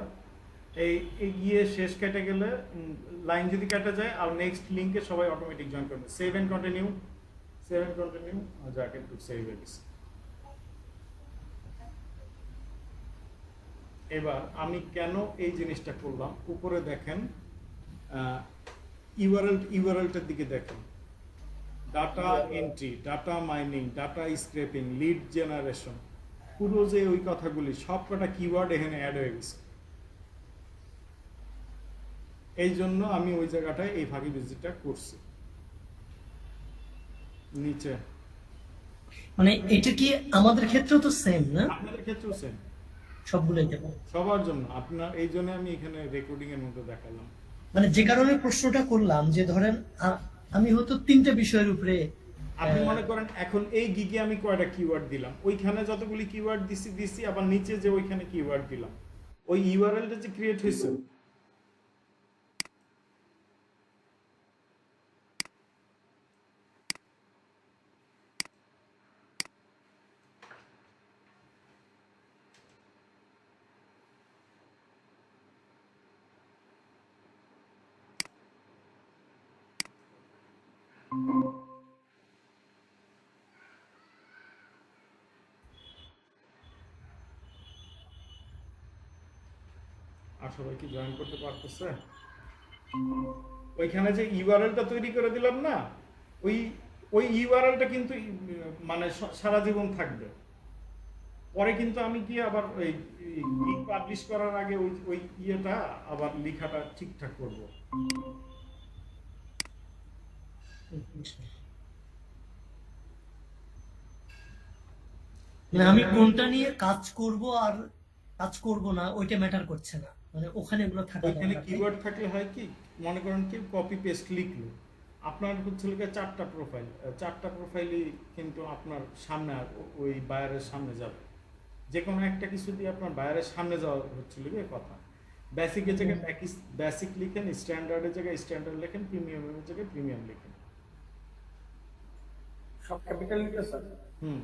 এই এই গিয়ে শেষ কেটে গেলে লাইন যদি কাটা যায় আর নেক্সট লিংকে সবাই অটোমেটিক জয়েন করবে। সেভ এন্ড কন্টিনিউ, যাকে একটু সেভ হয়ে গেছে। এবার আমি কেন এই জিনিসটা করলাম, উপরে দেখেন ইউআরএলটার দিকে দেখেন, data entry, data mining, data scraping, lead generation, পুরো যে ওই কথাগুলি সব কটা কিওয়ার্ড এখানে অ্যাড হয়ে গেছে। এই জন্য আমি ওই জায়গাটায় এই ফাঁকি ভিজিটটা করছি। নিচে মানে এটা কি আমাদের ক্ষেত্রেও তো সেম না? আপনাদের ক্ষেত্রেও সেম, সবগুলোই দেবো সবার জন্য। আপনার এই জন্য আমি এখানে রেকর্ডিং এর মধ্যে দেখালাম। মানে যে কারণে প্রশ্নটা করলাম যে ধরেন আমি হয়তো 3টে বিষয়ের উপরে আপনি মনে করেন এখন এই গিগে আমি কয়টা কিওয়ার্ড দিলাম, ওইখানে যতগুলি কিওয়ার্ড দিছি আবার নিচে যে ওইখানে কিওয়ার্ড দিলাম, ওই ইউআরএলটা যে ক্রিয়েট হয়েছে আর সবাই কি জয়েন করতে পারতেছে? ওইখানে যে ইউআরএলটা তৈরি করে দিলাম না, ওই ওই ইউআরএলটা কিন্তু মানে সারা জীবন থাকবে। পরে কিন্তু আমি কি আবার ওই লিঙ্ক পাবলিশ করার আগে ওই ওই ইয়েটা আবার লেখাটা ঠিকঠাক করব। মানে আমি কোনটা নিয়ে কাজ করব আর কাজ করব না ওইটা ম্যাটার করছে না, মানে ওখানে এগুলো থাকা ওইখানে দরকার। কিওয়ার্ড থাকলে হয় কি, মনে করেন কি কপি পেস্ট লিখলো, আপনার হচ্ছে লিখে চারটা প্রোফাইলই কিন্তু আপনার সামনে ওই বায়ারের সামনে যাবে। যে কোনো একটা কিছু দিয়ে আপনার বায়ারের সামনে যাওয়া হচ্ছে লিখে কথা। বেসিকের জায়গায় বেসিক লিখেন, স্ট্যান্ডার্ডের জায়গায় স্ট্যান্ডার্ড লেখেন, প্রিমিয়ামের জায়গায় প্রিমিয়াম লিখেন। সব ক্যাপিটাল লিখে স্যার। হুম,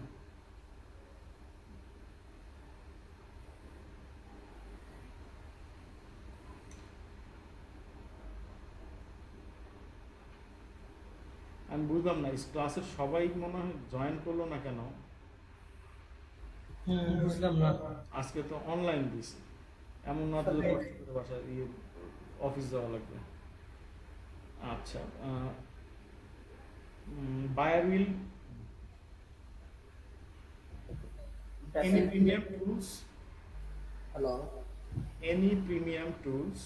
আমি বুঝলাম না ক্লাসের সবাই মনে হয় জয়েন করলো না কেন? বুঝলাম না। আজকে তো অনলাইন দিছি, এমন না তো বাসায় অফিস যাওয়া লাগবে। আচ্ছা, buyer will any premium tools, hello, any premium tools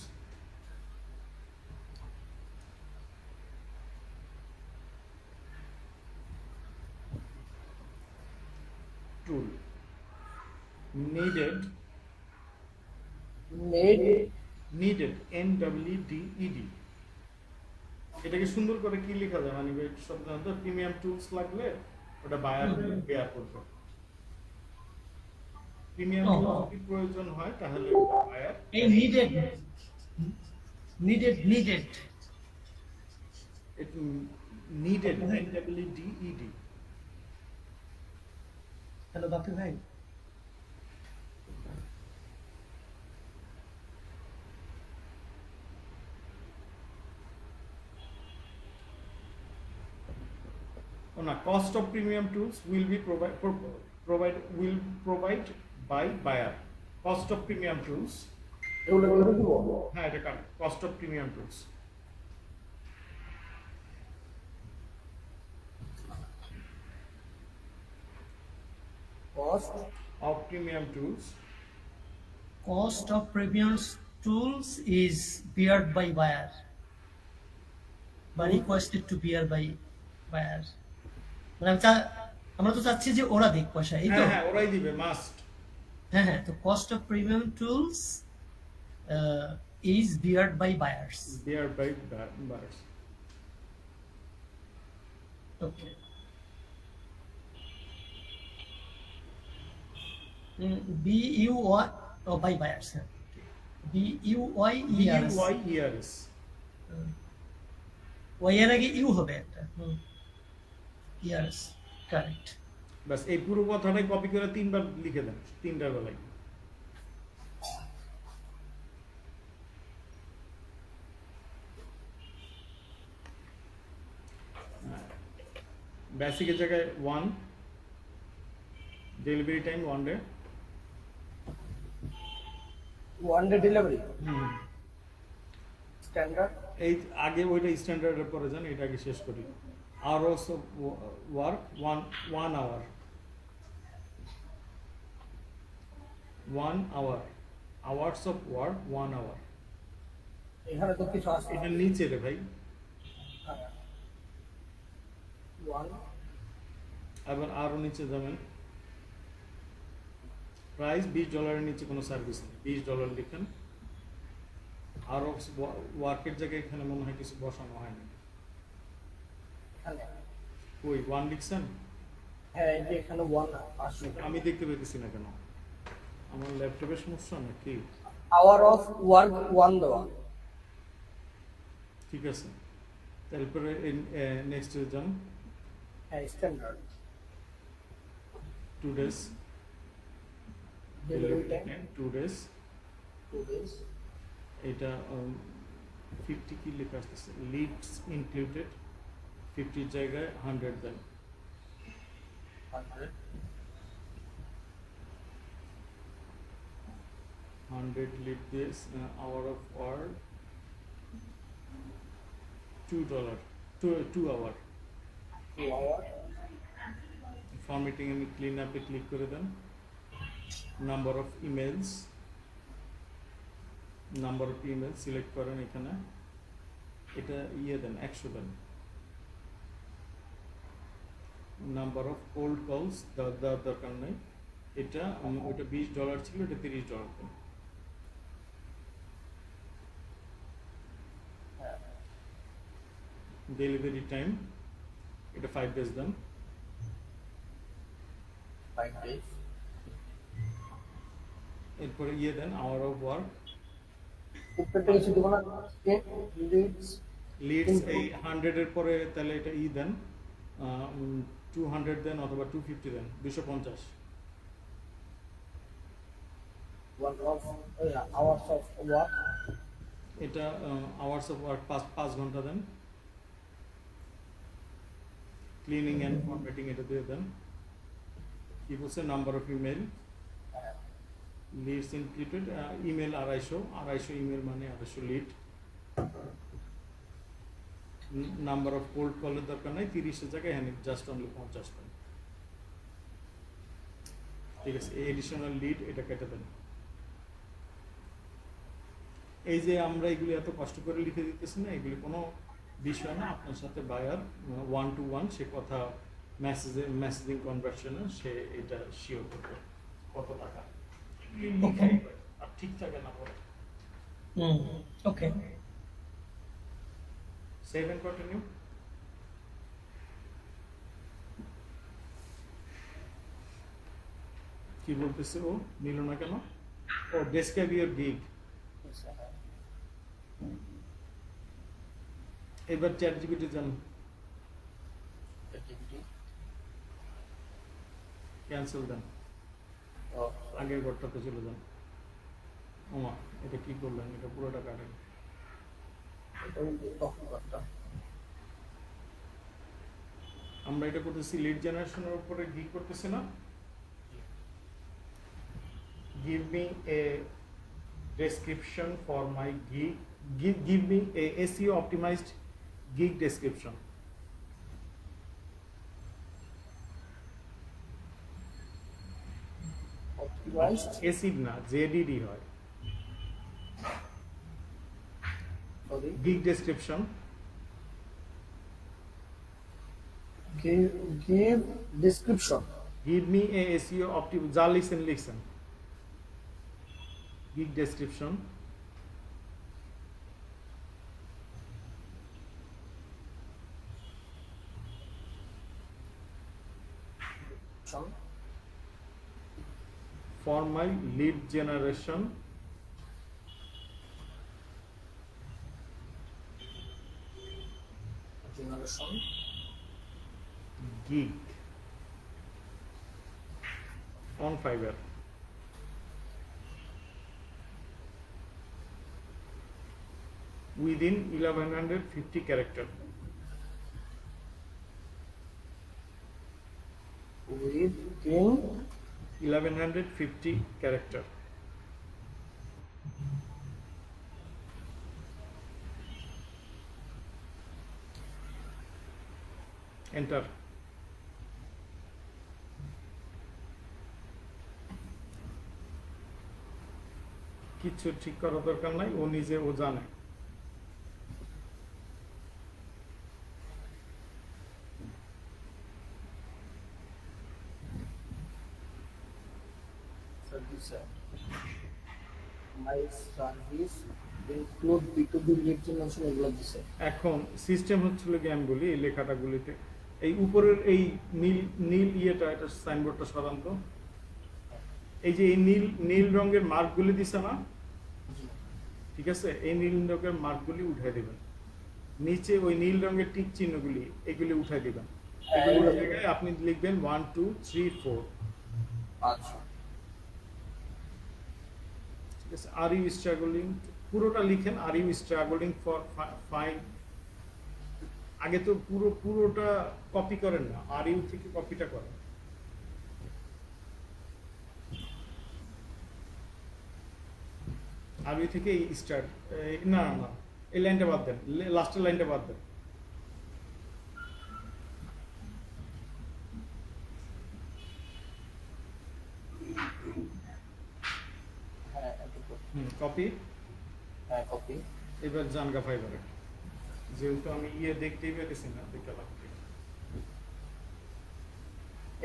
tool needed NWDED। এটাকে সুন্দর করে কি লেখা যায়, মানে সাধারণত প্রিমিয়াম টুলস লাগলে ওটা বায়ার বেয়ার করবে। প্রিমিয়াম টুলস যদি প্রয়োজন হয় তাহলে বায়ার এই নিডেড needed NWDED। হ্যালো বাপি ভাই, না, cost of premium tools will be provide by buyer। cost of premium tools, এগুলো করে দিব। হ্যাঁ এটা কাট, cost of premium tools। cost of premium tools cost of premium tools is beared by buyer বা requested to bear by buyer মানে আমরা তো চাচ্ছি যে ওরা দিক পয়সা এই তো হ্যাঁ হ্যাঁ ওরাই দিবে মাস্ট হ্যাঁ হ্যাঁ তো cost of premium tools is beared by buyers. bear by buyers. Okay. B U Y oh by buyers. B U Y E R S. BUYERS Y এর আগে ইউ হবে একটা ইয়ার্স কারেক্ট বাস এই পুরো কথাটাই কপি করে 3 বার লিখে দেন 3টার বেলায় বেসিকের জায়গায় 1 delivery time 1 day 1 day delivery standard এই আগে ওইটা স্ট্যান্ডার্ডের পরে যান এটা আগে শেষ করি hours of work 1 hour 1 hour hours of work 1 hour এখানে তো কিছু আছে এটা নিচে রে ভাই 1 আবার আরো নিচে যাবেন প্রাইস $20 নিচে কোনো সার্ভিস নেই $20 লিখেন আরো ওয়ার্কের জায়গায় এখানে মনে হয় কিছু বসানো হয় না এখানে ওই 1 লিখছেন হ্যাঁ এই যে এখানে 1 আসছে আমি দেখতে পেতেছি না কেন আমার ল্যাপটপের সমস্যা নাকি hour of work 1 দেওয়া ঠিক আছে তারপরে নেক্সট যান হ্যাঁ standard 2 days delivery time 2 days 2 days এটা 50 কি লেখা আসতেছে লিডস ইনক্লুডেড 50 জায়গায় 100 দেন 100 100 lead this hour of work $2 2 hour 2 hour formatting and clean আপে ক্লিক করে দেন number of emails number of email select করেন এখানে এটা দেন 100 দেন নাম্বার অফ কোল্ড কলস দরকার নেই এটা ওটা $20 ছিল এটা $30 দেন ডেলিভারি টাইম এটা 5 days দেন 5 days এরপরে দেন আওয়ার অফ ওয়ার্ক উপরে কিছু দেব না লিডস লিডস এই 100 এর পরে তাহলে এটা দেন 200 দেন অথবা 250 দেন 250 1 of hours of work এটা আওয়ার্স অফ ওয়ার্ক 5 ঘন্টা দেন ক্লিনিং এন্ড ফরম্যাটিং এটা দিয়ে দেন কি বলছে number of email leads included email 250 email মানে 250 লিড নাম্বার অফ কোল্ড কলের দরকার নাই 30 এর জায়গায় হ্যাঁ জাস্ট অনলি 50 দেন ঠিক আছে এডিশনাল লিড এটা কেটে দেন এই যে আমরা এগুলি এত কষ্ট করে লিখে দিতেছি না এগুলি কোনো বিষয় না আপনার সাথে বায়ার 1 to 1 সে কথা মেসেজিং কনভার্সনে সে এটা শিওর করবে কত টাকা ওকে আর ঠিক থাকে না পরে ওকে সেভ এন্ড কন্টিনিউ কি বলতেছে ও নিল না কেন ও ডেসক্রাইব ইওর গিগ এবার চ্যাট জিপিটি যান ক্যান্সেল দেন আগের ঘরটাতে চলে যান ওমা এটা কি করলেন এটা পুরোটা কাটেন আমরা এটা করতেছি লিড জেনারেশনের উপরে গিগ করতেছি না give me a description for my gig give me a SEO optimized gig description optimised acid না, জেডিডি হয়। Sorry gig description, give description give me a SEO যা লিখছেন লিখছেন। Gig description, for my lead generation, generation gig on Fiverr, within 1150 character, within 1150 character, enter। কিছু ঠিক করার দরকার নাই, ও নিজে ও জানে। service my service include B2B lead generation এগুলো দিছে। এখন সিস্টেম হচ্ছিল কি আমি বলি, এই লেখাটা গুলিতে এই উপরের এই নীল নীল ইয়েটা, এটা সাইনবোর্ডটা সাধারণত এই যে এই নীল নীল রঙের মার্কগুলি দিছে না, ঠিক আছে, এই নীল রঙের মার্কগুলি উঠাই দিবেন। নিচে ওই নীল রঙের টিক চিহ্নগুলি এগুলি উঠাই দিবেন। এগুলির জায়গায় আপনি লিখবেন 1 2 3 4। আচ্ছা ঠিক আছে, আর ইউ স্ট্রাগলিং, পুরোটা লিখেন are you struggling for fine. আগে তো পুরোটা কপি করেন না, আর ইউ থেকে কপিটা করেন। আর ইউ থেকে স্টার্ট, না না না, এই লাইনটা বাদ দেন, লাস্টের লাইনটা বাদ দেন। হ্যাঁ কপি। হ্যাঁ কপি এবার জানগা ফাইবারে, যেহেতু আমি ইয়ে দেখতেই পেতেছি না, দেখতে লাগবে।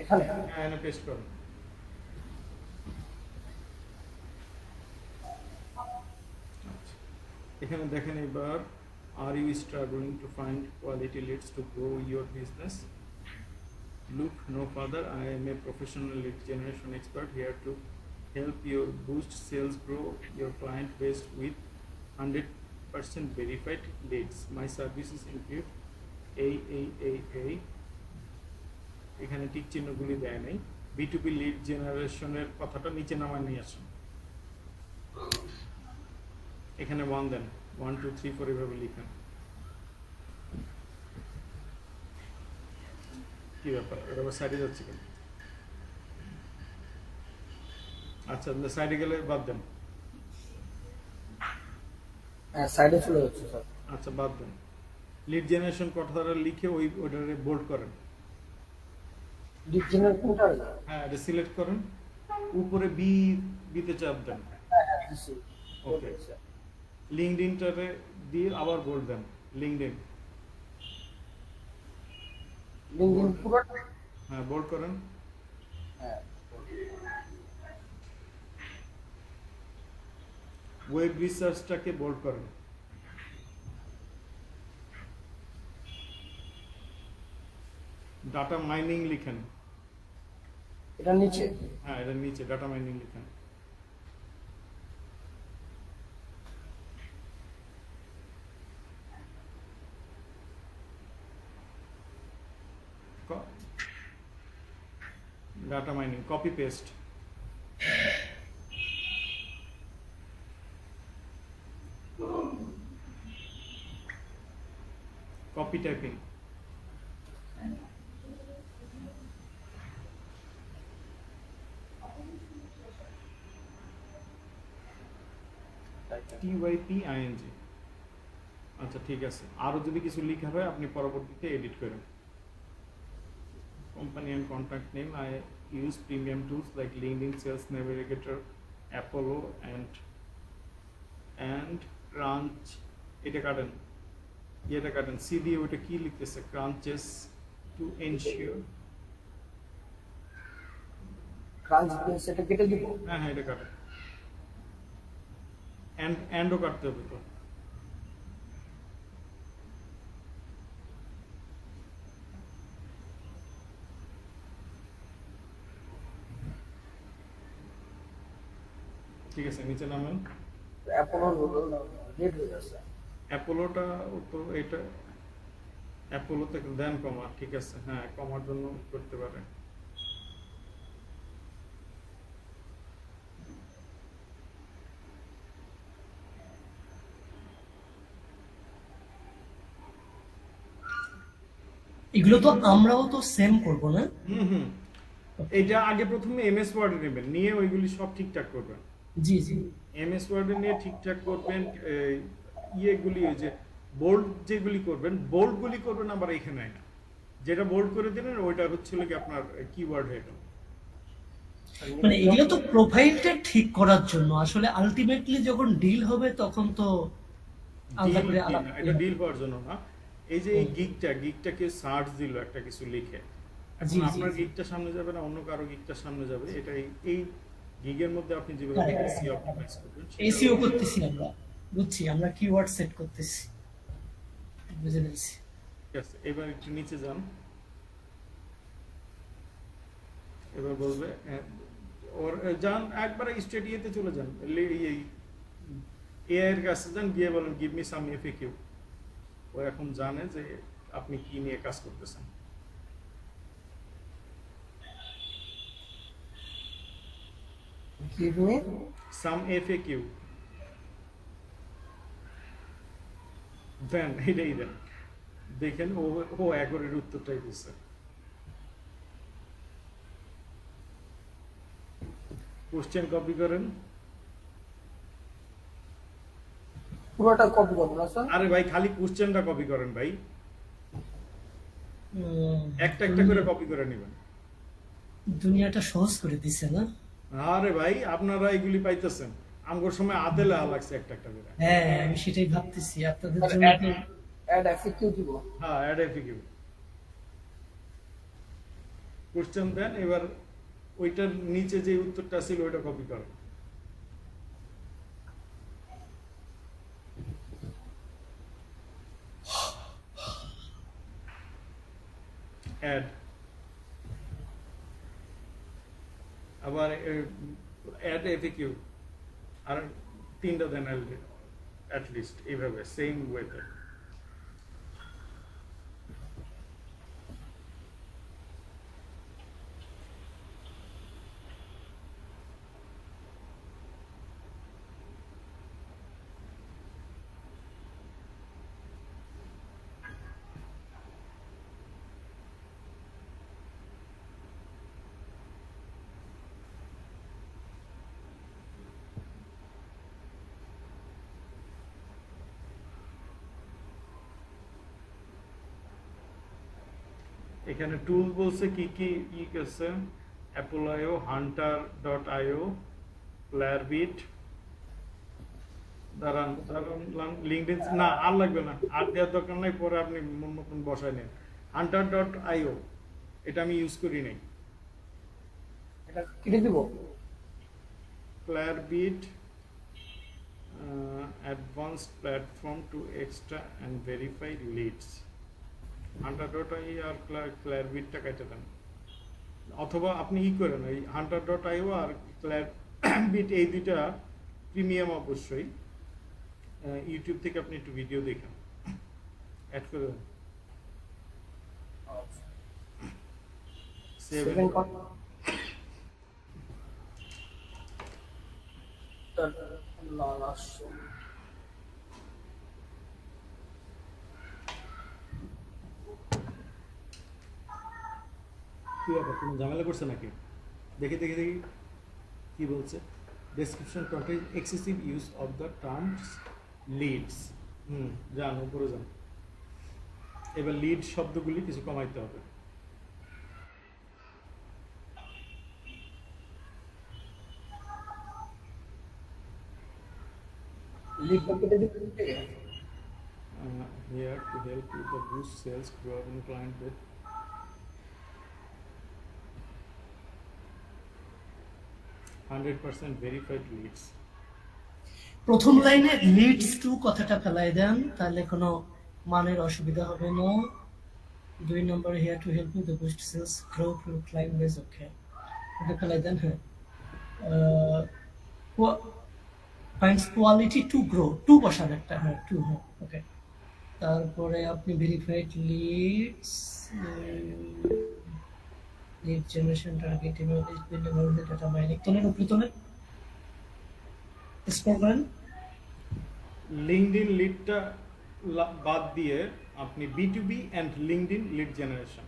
এখানে হ্যাঁ, পেস্ট করুন। আচ্ছা, এখানে দেখেন এবার, are you struggling to find quality leads to grow your business? Look no further. I am a professional lead generation expert here to help you boost sales, grow your client base with 100% verified leads. My services include a এখানে tick চিহ্নগুলি দেয় নাই। B2B lead জেনারেশনের কথাটা নিচে নামায় নিয়ে আসুন। এখানে 1 দেন, 1 2 3 4 এভাবে লিখেন। কি ব্যাপার, এটা আবার সাইডে যাচ্ছে কেন? আচ্ছা, সাইডে গেলে বাদ দেন। হ্যাঁ সাইডে চলে যাচ্ছে স্যার। আচ্ছা, বাদ দেন। লিড জেনারেশন কথাটা লিখে ওইটারে বোল্ড করেন। লিড জেনারেশনটা হ্যাঁ, এটা সিলেক্ট করেন, উপরে বিতে চাপ দেন। দিছি ওকে, লিঙ্কডইনটারে দিয়ে আবার বোল্ড দেন। লিঙ্কডইন, লিঙ্কডইন পুরো হ্যাঁ বোল্ড করেন। হ্যাঁ ওয়েব রিসার্চটাকে বোল্ড করেন। ডাটা মাইনিং লিখেন। এটা নিচে হ্যাঁ, এটা নিচে ডাটা মাইনিং লিখেন। Data mining, copy paste. Copy typing, TYPING। আচ্ছা ঠিক আছে, আরো যদি কিছু লিখা হয় আপনি পরবর্তীতে এডিট করেন। company and contact name. I use premium tools like LinkedIn Sales Navigator, Apollo, and Crunch. এটা কাটেন, এটা কাটেন। সি দিয়ে ওইটা কি লিখতেছে? Crunches to ensure। ক্রাঞ্চ সেটা কেটে দিব। হ্যাঁ হ্যাঁ, এটা কাটেন। অ্যান্ডও কাটতে হবে তো। ঠিক আছে, নিচে নামেন। অ্যাপোলো রেড হয়ে যাচ্ছে। অ্যাপোলোটা তো এটা অ্যাপোলোতে দেন কমা, ঠিক আছে, হ্যাঁ কমার জন্য করতে পারে। এগুলো তো আমরাও তো সেম করব না? হুম, এটা আগে প্রথমে এমএস ওয়ার্ডে নেবেন, নিয়ে ওইগুলি সব ঠিকঠাক করবেন। জি জি। এমএস ওয়ার্ডে নিয়ে ঠিকঠাক করবেন। ইয়েগুলি ওই যে বোল্ড যেগুলি করবেন, বোল্ডগুলি করবেন আবার এখানে না, যেটা বোল্ড করে দিলেন ওইটা হচ্ছিল কি আপনার কিওয়ার্ড হয়ে গেল। মানে এগুলো তো প্রোফাইলটা ঠিক করার জন্য, আসলে আলটিমেটলি যখন ডিল হবে তখন তো আলাদা করে আলাদা। এটা ডিল হওয়ার জন্য না। এই যে এই গিগটাকে সার্চ দিল একটা কিছু লিখে, এখন জি, জি, আপনার জি। গিগটা সামনে যাবে না অন্য কারো গিগটার সামনে যাবে, এটা এই গিগের মধ্যে আপনি যেভাবে হ্যাঁ, এসইও অপটিমাইজ করবেন এসইও করতেছি আমরা, বুঝছি, আমরা কিওয়ার্ড সেট করতেছি, বুঝে নিয়েছি। ঠিক আছে। এবার একটু নিচে যান, এবার বলবে ওর যান একবারে স্ট্রেট ইয়েতে চলে যান, এই এআই এর কাছে যান, গিয়ে বলেন গিভ মি সাম এফএকিউ। ও এখন জানে যে আপনি কি নিয়ে কাজ করতেছেন। গিভ মি সাম এফএকিউ দেন, এটাই দেন, দেখেন ও একবারের উত্তরটাই দিচ্ছে। কোশ্চেন কপি করেন। পুরোটা কপি করব না স্যার? আরে ভাই খালি কোশ্চেনটা কপি করেন ভাই, একটা একটা করে কপি করে নেবেন। দুনিয়াটা সহজ করে দিছে না? আরে ভাই আপনারা এগুলি পাইতেছেন, আমগোর সময় আতে লেখা লাগছে একটা একটা করে। হ্যাঁ, আমি সেটাই ভাবতেছি আপনাদের জন্য তো। অ্যাড এফএকিউ দিব। হ্যাঁ, অ্যাড এফএকিউ কোশ্চেন দেন, এবার ওইটার নিচে যে উত্তরটা ছিল ওইটা কপি করেন। অ্যাড, আবার অ্যাড এফএকিউ, আর তিনটা দেন অ্যাট লিস্ট, এইভাবে সেম ওয়েতে। এখানে টুল বলছে কি কি ই আছে, অ্যাপোলো, হান্টার.io, প্লেয়ারবিট, দাঁড়ান লিঙ্কডইন, না আর লাগবে না, আর দেওয়ার দরকার নাই, পরে আপনি মন মতন বসায় নেন। হান্টার.io এটা আমি ইউজ করি নাই। এটা কেটে দিব। প্লেয়ারবিট advanced platform to extra and verify leads। Hunter.io আর ক্লারবিটটা কেটে দেন, অথবা আপনি ই করেন ওই Hunter.io আর ক্লারবিট, এই দুইটা প্রিমিয়াম অবশ্যই, ইউটিউব থেকে আপনি একটু ভিডিও দেখেন, অ্যাড করে দেন। সেভেন কি ব্যাপার, কোনো ঝামেলা করছে নাকি? দেখি দেখি দেখি কি বলছে। Description contain excessive use of the terms leads. যান উপরে যান, এবার লিড শব্দগুলি কিছু কমাইতে হবে। লিখটা কেটে দিব Here to help you the boost sales grow in client base. 100% verified leads. প্রথম লাইনে লিডস টু কথাটা ফেলাই দেন, তাহলে কোনো মানের অসুবিধা হবে না। 2 নম্বর here to help you the boost sales grow through client base, okay এটা ফেলাই দেন। হ্যাঁ, finds quality to grow, to বসান একটা, হ্যাঁ টু, হ্যাঁ ওকে। তারপরে আপনি verified leads, lead generation, targeting, lead building, data mining, তোলেন উপরে তোলেন, স্ক্রল করেন। লিঙ্কডইন লিডটা বাদ দিয়ে আপনি B2B and LinkedIn lead generation,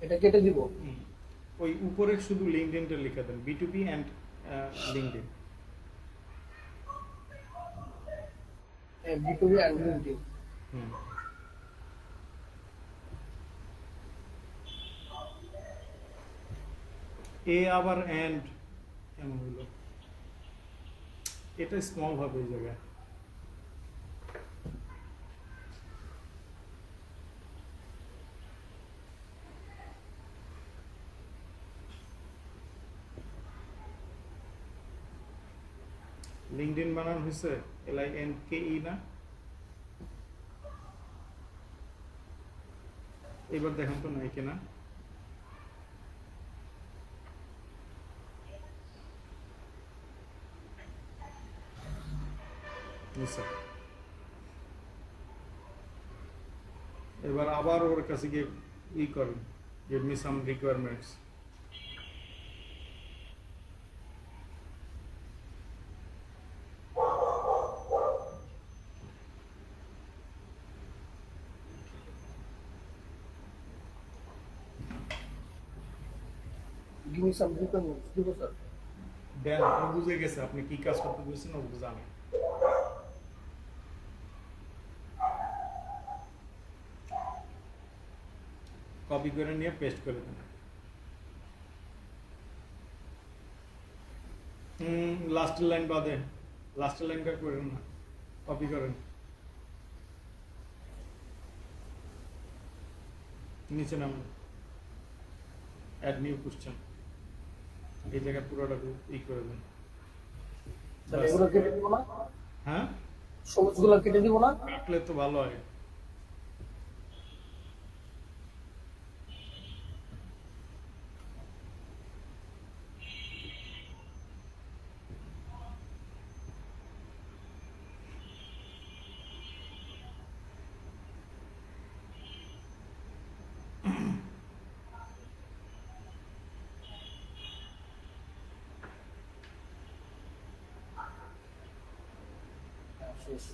এটা কেটে দিব ওই উপরে শুধু লিঙ্কডইনটা লিখে দেন, B2B and LinkedIn. B2B and LinkedIn। এ আবার এন্ড কেমন হলো, এটা স্মল হবে এই জায়গায়। লিঙ্কডইন বানানো হয়েছে LINKE না? এবার দেখেন তো নাই কিনা। এবার আবার ওর কাছে গিয়ে করেন, give me some requirements. give me some requirements দিব স্যার। দেন, ও বুঝে গেছে আপনি কি কাজ করতে বলছেন, ও জানে। কপি করে নিয়ে পেস্ট করে দেন। লাস্টের লাইন বাদে, লাস্টের লাইনটা করেন না, কপি করেন। নিচে নামান, অ্যাড নিউ কোশ্চেন, এই জায়গায় পুরোটা করে দেন। তাহলে এগুলো কেটে দিব না? হ্যাঁ, সবুজগুলো কেটে দিব না? কাটলে তো ভালো হয়। শেষ।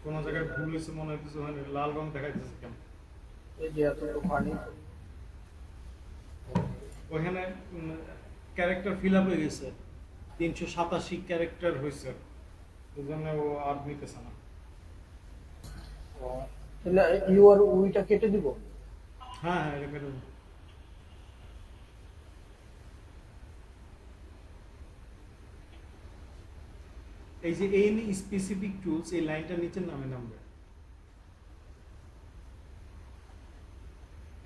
কোন জায়গায় ভুল হয়েছে মনে হইতেছে, মানে লাল রং দেখাইতেছে কেন? এই যে এত পানি ওখানে ক্যারেক্টার ফিল আপ হয়ে গেছে, 387 ক্যারেক্টার হয়েছে, এই জন্য ও আর নিতেছে না। তাহলে ইউ আর উইটা কেটে দিব? হ্যাঁ হ্যাঁ, এটা কেটে দিন। এই যে এনি স্পেসিফিক টুলস, এই লাইনটা নিচের নামে নামবে।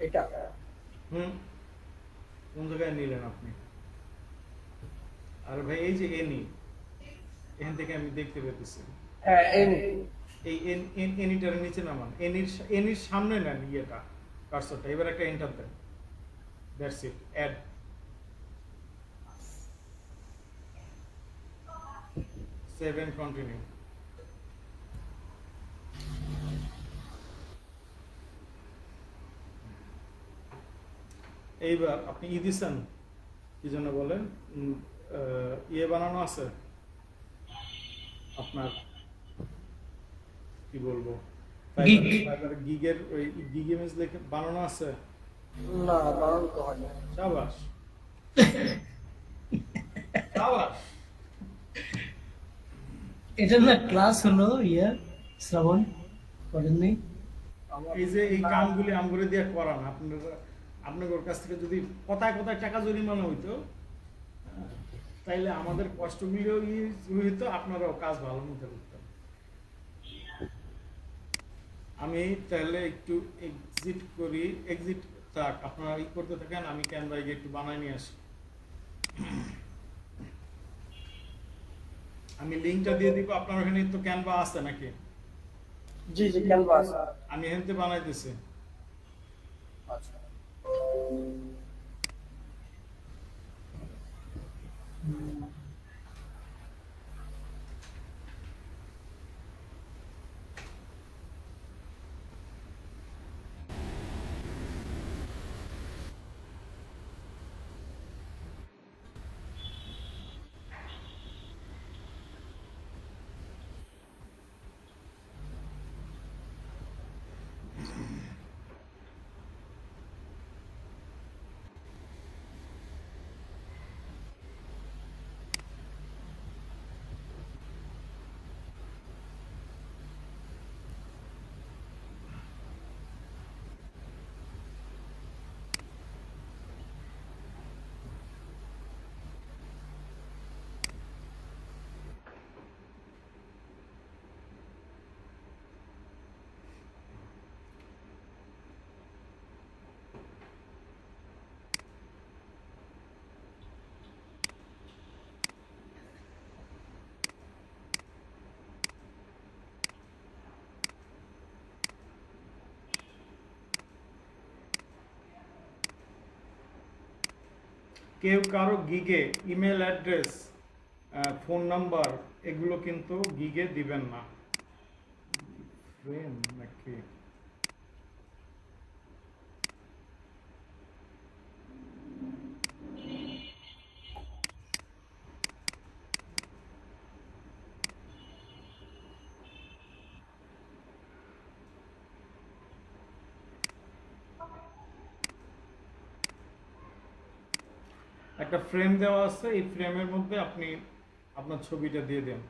এটা কোন জায়গায় নিলেন আপনি? আর ভাই এই যে এনি, এখান থেকে আমি দেখতে পেতেছি। হ্যাঁ, এনি। এই এনিটার নিচে নামান, এনির সামনে নেন ইয়েটা, কার্সরটা। এবার একটা এন্টার দেন, that's it, add. Save and continue. এইবার আপনি দিছেন কি জন্য বলেন, ইয়ে বানানো আছে আপনার, কি বলবো, গিগের ওই গিগ ইমেজ লিখে বানানো আছে? না, বানানো তো হয় না। শাবাশ শাবাশ। এটা না ক্লাস হলো শ্রাবণ, করেননি? এই যে এই কামগুলি আমগুলি দিয়ে করান আপনারা, আপনাদের কাছ থেকে যদি কথায় কথায় টাকা জরিমানা হইতো, তাইলে আমাদের কষ্টগুলিও হইতো, আপনারাও কাজ ভালো মতো করতেন। আমি তাহলে একটু এক্সিট করি, এক্সিট থাক, আপনারা ই করতে থাকেন, আমি ক্যানভায় গিয়ে একটু বানাই নিয়ে আসি। আমি লিঙ্কটা দিয়ে দিব, আপনার ওখানে তো ক্যানভা আছে নাকি? জি জি ক্যানভাস। আমি এখানে বানাইতেছি। আচ্ছা কেউ কারো গিগে ইমেল অ্যাড্রেস, ফোন নাম্বার এগুলো কিন্তু গিগে দিবেন না। ফ্রেম নাকি? একটা ফ্রেম দেওয়া আছে, এই ফ্রেমের মধ্যে আপনি আপনার ছবিটা দিয়ে দেন।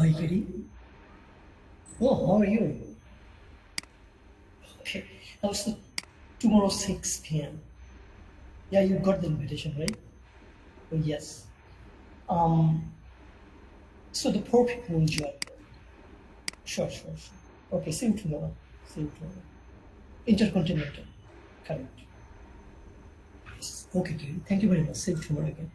Hi, Kitty. Oh, how are you? Okay. So tomorrow 6 p.m. Yeah, you got the invitation, right? Oh, yes. So the poor people will join. Sure, sure, sure. Okay, see you tomorrow. See you tomorrow. Intercontinental. Correct. Yes. Okay, Kitty. Thank you very much. See you tomorrow again.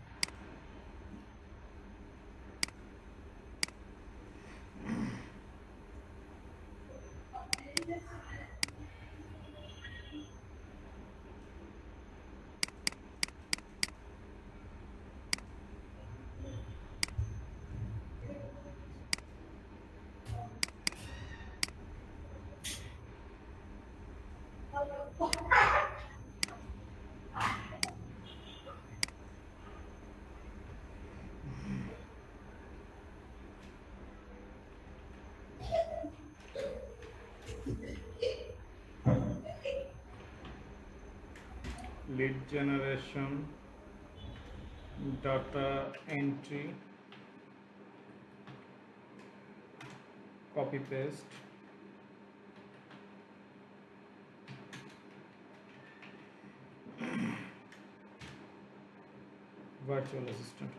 Lead generation, data entry, copy paste, virtual assistant.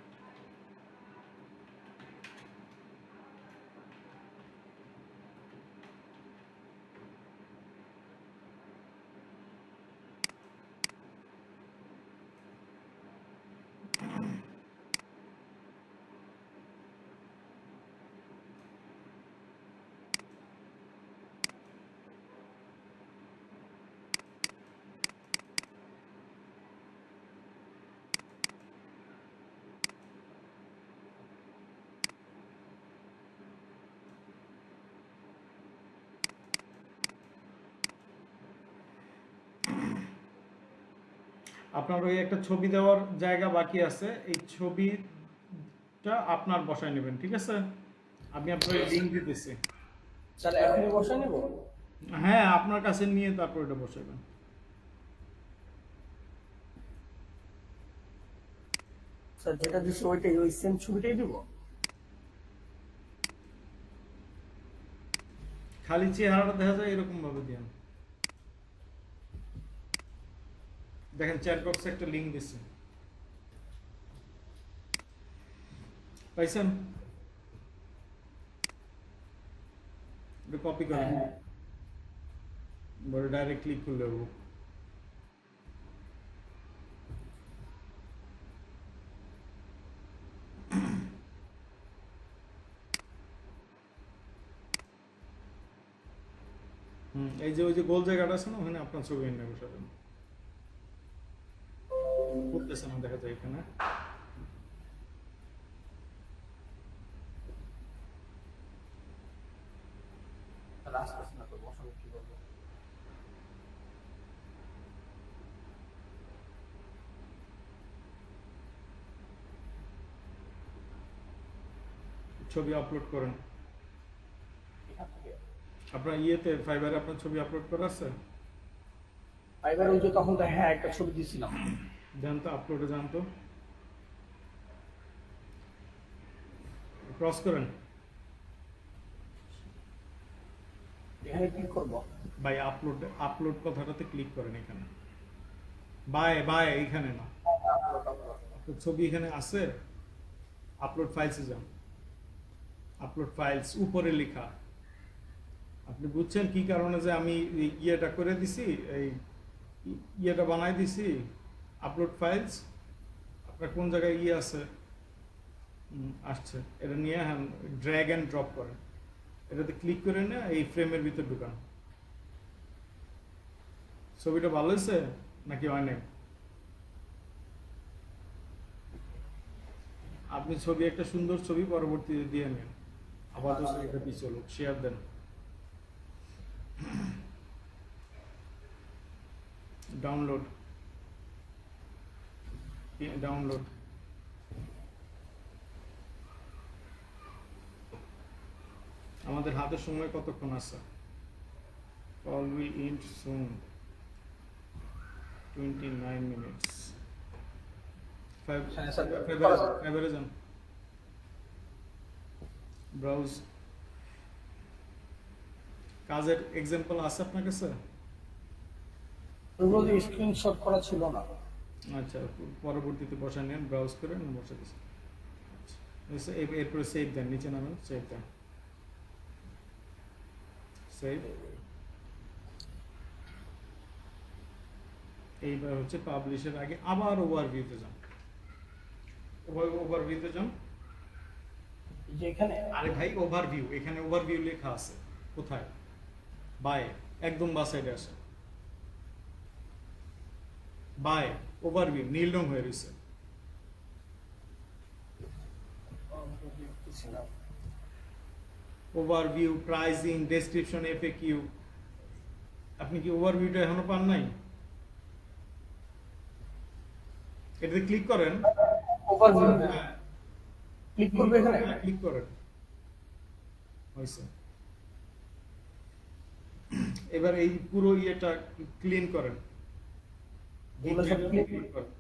আপনার ওই একটা ছবি দেওয়ার জায়গা বাকি আছে, এই ছবিটা আপনার বসায় নেবেন, ঠিক আছে? আমি আপনার লিঙ্ক দিতেছি। স্যার এখনই বসায় নেব? হ্যাঁ, আপনার কাছে নিয়ে তারপর এটা বসাবেন। স্যার যেটা দিচ্ছি ওইটাই, ওই সেম ছবিটাই দিব? খালি চেহারাটা দেখা যায় এরকম ভাবে দিন। দেখেন চ্যাট বক্সে একটা লিঙ্ক দিচ্ছে, পাইছেন? এটা কপি করেন, বড় ডাইরেক্ট ক্লিক করলে হবে। এই যে ওই যে গোল জায়গাটা আছে না, ওখানে আপনার ছবি এনে বসাবেন। করতেছে না দেখা যায় এখানে। আসতেছে না তো, বসাবো কি করবো? ছবি আপলোড করেন এখান থেকে আপনার ইয়েতে, ফাইবারে আপনার ছবি আপলোড করা আছে? ফাইবার ওই যে তখন তো হ্যাঁ একটা ছবি দিছিলাম। জানতো আপলোডে, জানতো ক্রস করেন। এখানে ক্লিক করবো? বাই আপলোড, আপলোড কথাটাতে ক্লিক করেন এখানে। বাই বাই এইখানে না, আপনার ছবি এখানে আছে, আপলোড ফাইলসে যান। আপলোড ফাইলস উপরে লেখা। আপনি বুঝছেন কি কারণে যে আমি ইয়েটা করে দিছি, এই ইয়েটা বানাই দিছি আপলোড ফাইলস। আপনার কোন জায়গায় ইয়ে আছে আসছে, এটা নিয়ে হ্যাঁ ড্র্যাগ অ্যান্ড ড্রপ করেন, এটাতে ক্লিক করে না এই ফ্রেমের ভিতর ঢুকান। ছবিটা ভালো হয়েছে নাকি হয় নাই? আপনি ছবি, একটা সুন্দর ছবি পরবর্তীতে দিয়ে নেন, আপাতত এটা পিছল শেয়ার দেন। Download, download. আমাদের হাতে সময় কতক্ষণ আছে? Call will end soon. 29 minutes. হ্যাঁ, স্যার। Fiverr যান, ব্রাউজ। কাজের এক্সাম্পল আছে আপনার কাছে? ওইগুলো স্ক্রিনশট করা ছিল না। আচ্ছা, পরবর্তীতে বসা নেন, ব্রাউজ করে বসা দিচ্ছি। আচ্ছা, এরপরে সেভ দেন, নিচে নামেন, সেভ দেন, সেভ। এইবার হচ্ছে পাবলিশের আগে আবার ওভারভিউতে যান, ওভারভিউতে যান। যে এখানে আরে ভাই ওভারভিউ, এখানে ওভারভিউ লেখা আছে কোথায়? বাই, একদম বা সাইডে আসে, বাই ওভারভিউ নীল রং হয়ে রয়েছে। Overview, pricing, description, FAQ. আপনি কি ওভারভিউটা এখনো পান নাই? এটাতে ক্লিক করেন, ওভারভিউ ক্লিক করবে এখানে। ক্লিক করেন, হয়েছে। এবার এই পুরো ইয়েটা ক্লিন করেন, এগুলো সব clean ক্লিক করেন,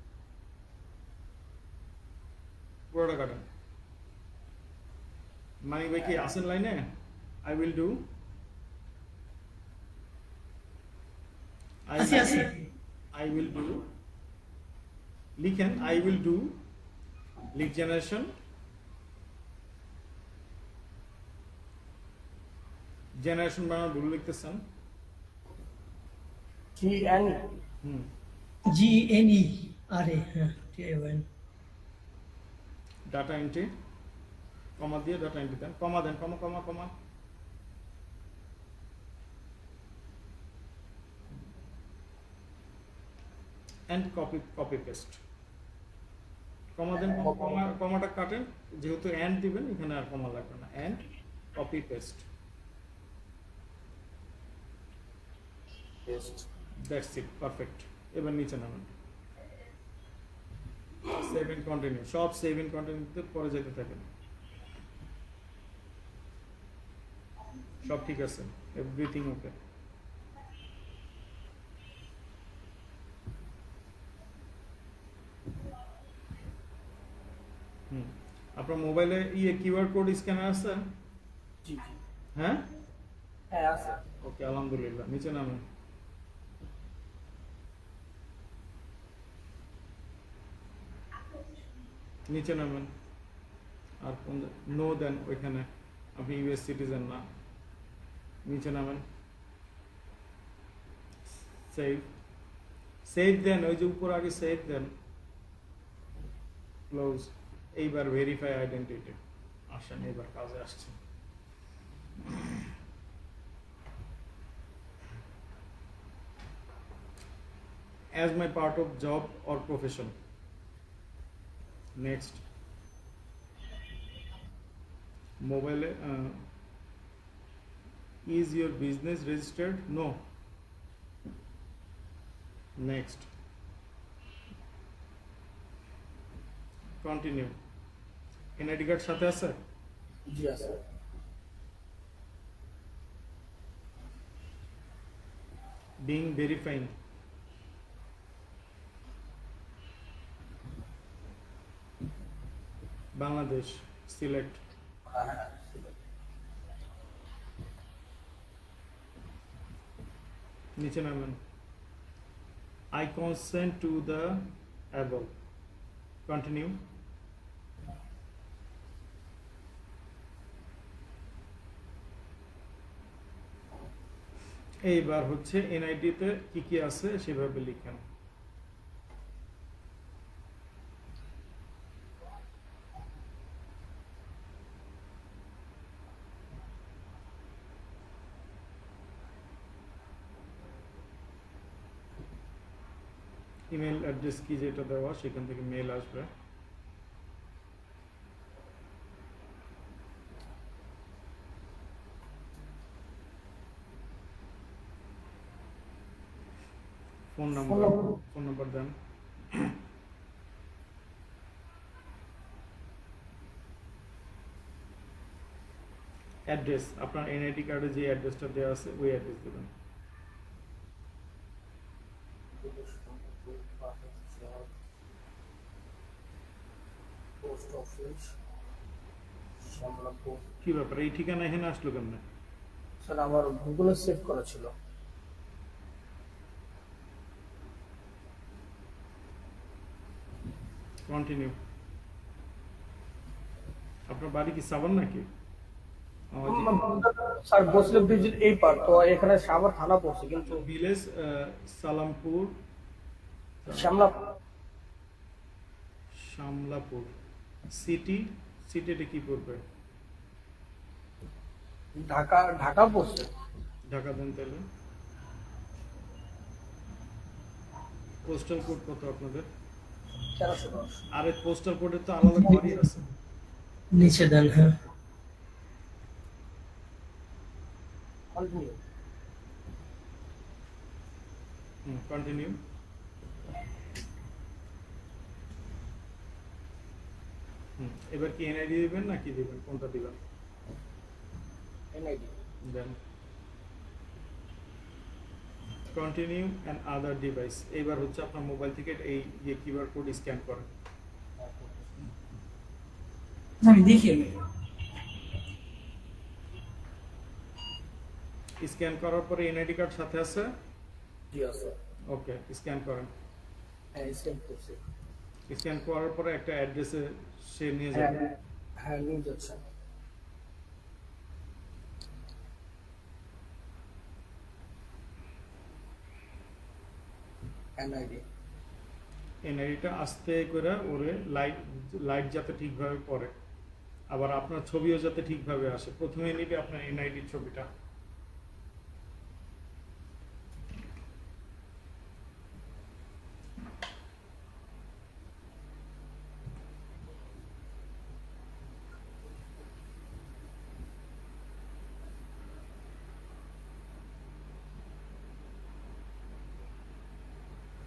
পুরোটা কাটেন। মানি ভাই কি আসেন লাইনে? আই উইল ডু, আছি আছি। I will do, লিখেন I will do lead generation, generation বানানো ভুল লিখতেছেন। GN হুম, GNE আরে হ্যাঁ TION ডাটা এন্ট্রি, কমা দিয়ে ডাটা এন্ট্রি দেন, কমা দেন, comma comma comma. And copy paste, comma দেন, কমাটা কাটেন, যেহেতু এন্ড দিবেন এখানে আর কমা লাগবে না, and copy paste, paste. That's it, perfect. এবার নিচে নামেন, সেভ এন্ড কন্টিনিউ, সব সেভ এন্ড কন্টিনিউতে পরে যেতে থাকেন। সব ঠিক আছে, এভরিথিং ওকে। আপনার মোবাইলে কিউআর কোড স্ক্যানার আছে? জি জি। হ্যাঁ, হ্যাঁ আছে। ওকে, আলহামদুলিল্লাহ। নিচে নামেন, নিচে নামেন। আর নো দেন ওইখানে, আপনি ইউএস সিটিজেন না। নিচে নামেন, সেভ, সেভ দেন, ওই যে উপর আগে সেভ দেন, ক্লোজ। এইবার ভেরিফাই আইডেন্টিটি, আসেন এবার কাজে আসছে। As my part of job or profession. Next, mobile, is your business registered? No. Next, continue. NID card সাথে আছে? জি আছে। Being verifying, Bangladesh, select. নিচে নামেন, I consent to the above. Continue. এইবার হচ্ছে এনআইডি তে কি কি আছে সেভাবে লিখেন। ইমেল অ্যাড্রেস কি যেটা দেওয়া সেখান থেকে মেল আসবে। ফোন নাম্বার দেন। অ্যাড্রেস, আপনার এনআইডি কার্ডে যে অ্যাড্রেসটা দেওয়া আছে ওই অ্যাড্রেস দেবেন। Post office Shamlapur. কি ব্যাপার, এই ঠিকানা এখানে আসলো কেন? স্যার আমার গুগলে সেভ করা ছিল। কন্টিনিউ। আপনার বাড়ি কি সাভার নাকি? স্যার বসলে ব্রিজের এই পার তো, এখানে সাভার থানা পড়ছে কিন্তু ভিলেজ সালামপুর, শামলাপুর। সিটিতে কি পড়বে? ঢাকা পড়ছে। ঢাকা দেন তাহলে। পোস্টাল কোড কত আপনাদের? 1310। আরে পোস্টাল কোডের তো আলাদা ঘরই আছে। নিচে দেন, হ্যাঁ কন্টিনিউ। কন্টিনিউ। এবার কি এনআইডি দিবেন না কি দিবেন, কোনটা দিবেন? এনআইডি দেন কন্টিনিউ অ্যান্ড আদার ডিভাইস। এইবার হচ্ছে আপনার মোবাইল থেকে এই কিউআর কোড স্ক্যান করেন। আমি দেখি। স্ক্যান করার পরে এনআইডি কার্ড সাথে আছে? জি আছে। ওকে, স্ক্যান করেন। হ্যাঁ স্ক্যান করছি। স্ক্যান করার পরে একটা অ্যাড্রেসে সে নিয়ে হ্যাঁ যাবে। হ্যাঁ নিয়ে যাচ্ছে। এনআইডি এনআইডিটা আস্তে করে ওরে লাইট লাইট যাতে ঠিকভাবে পড়ে, আবার আপনার ছবিও যাতে ঠিকভাবে আসে। প্রথমে নিবে আপনার এনআইডির ছবিটা।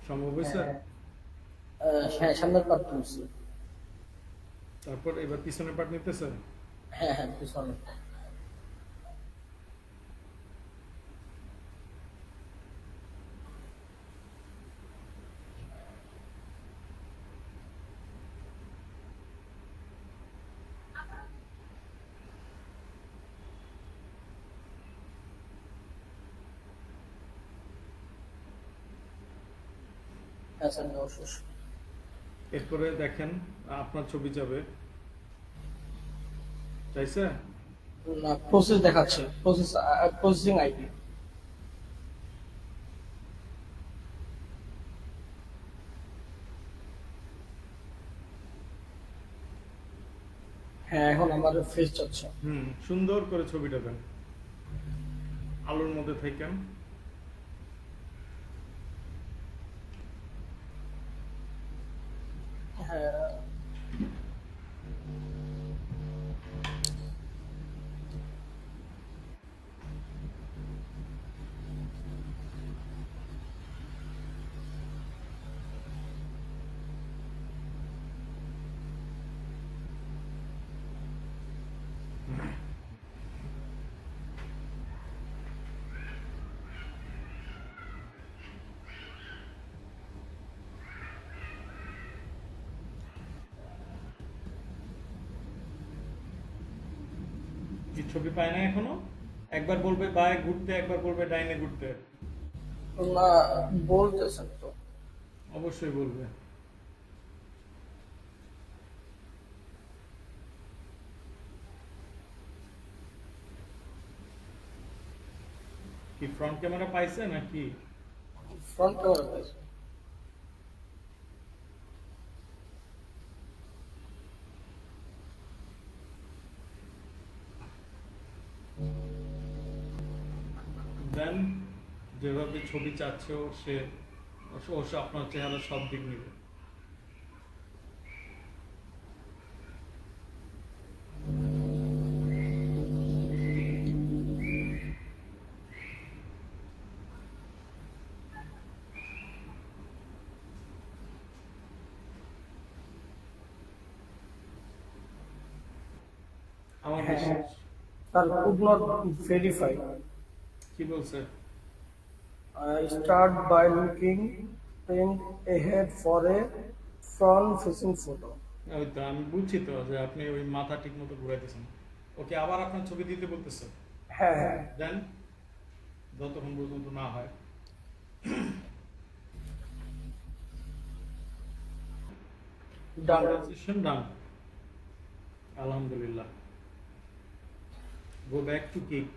সম্ভব হয়েছে? হ্যাঁ সামনের পার্ট তুলছি। তারপর এবার পিছনের পার্ট নিতেছে। হ্যাঁ হ্যাঁ পিছনে। হ্যাঁ স্যার নেওয়া শেষ। এরপরে দেখেন আপনার ছবি যাবে, চাইছে? না প্রসেস দেখাচ্ছে, প্রসেসিং আইডি। হ্যাঁ এখন আমার ফেস যাচ্ছে। সুন্দর করে ছবিটা দেন, আলোর মধ্যে থাকেন। হ্যাঁ কি ছবি পায় না এখনো? একবার বলবে বায়ে ঘুরতে, একবার বলবে ডাইনে ঘুরতে। না বলতেছেন তো। অবশ্যই বলবে। কি ফ্রন্ট ক্যামেরা পাইছে নাকি? ফ্রন্ট ক্যামেরা পাইছে। দেন যেভাবে ছবি চাচ্ছে ও সে আপনার চেহারা সব দিক নিবে। আমার বিশ্বাস। Sir could not verify. কি বলছে? Start by looking think ahead for a front facing photo. ওই তো আমি বুঝছি তো যে আপনি ওই মাথা ঠিক মতো ঘুরাইতেছেন। ওকে আবার আপনার ছবি দিতে বলতেছে। হ্যাঁ হ্যাঁ দেন যতক্ষণ পর্যন্ত না হয়। ডান। ডান। আলহামদুলিল্লাহ। Go back to kick.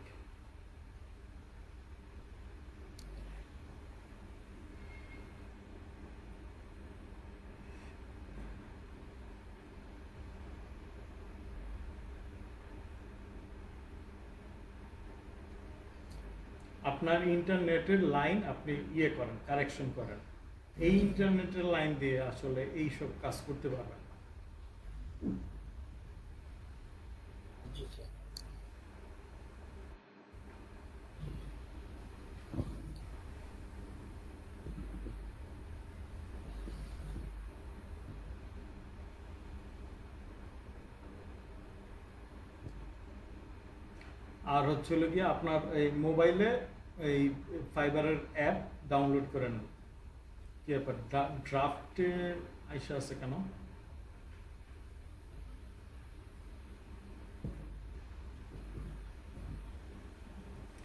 আপনার ইন্টারনেটের লাইন আপনি ইয়ে করেন, কারেকশন করেন। এই ইন্টারনেটের লাইন দিয়ে আসলে এই সব কাজ করতে পারবেন না। জি স্যার। আর হচ্ছে হলো গিয়ে আপনার এই মোবাইলে এই ফাইবারের অ্যাপ ডাউনলোড করে নেন। কি ব্যাপার, ড্রাফটে আইসা আছে কেন?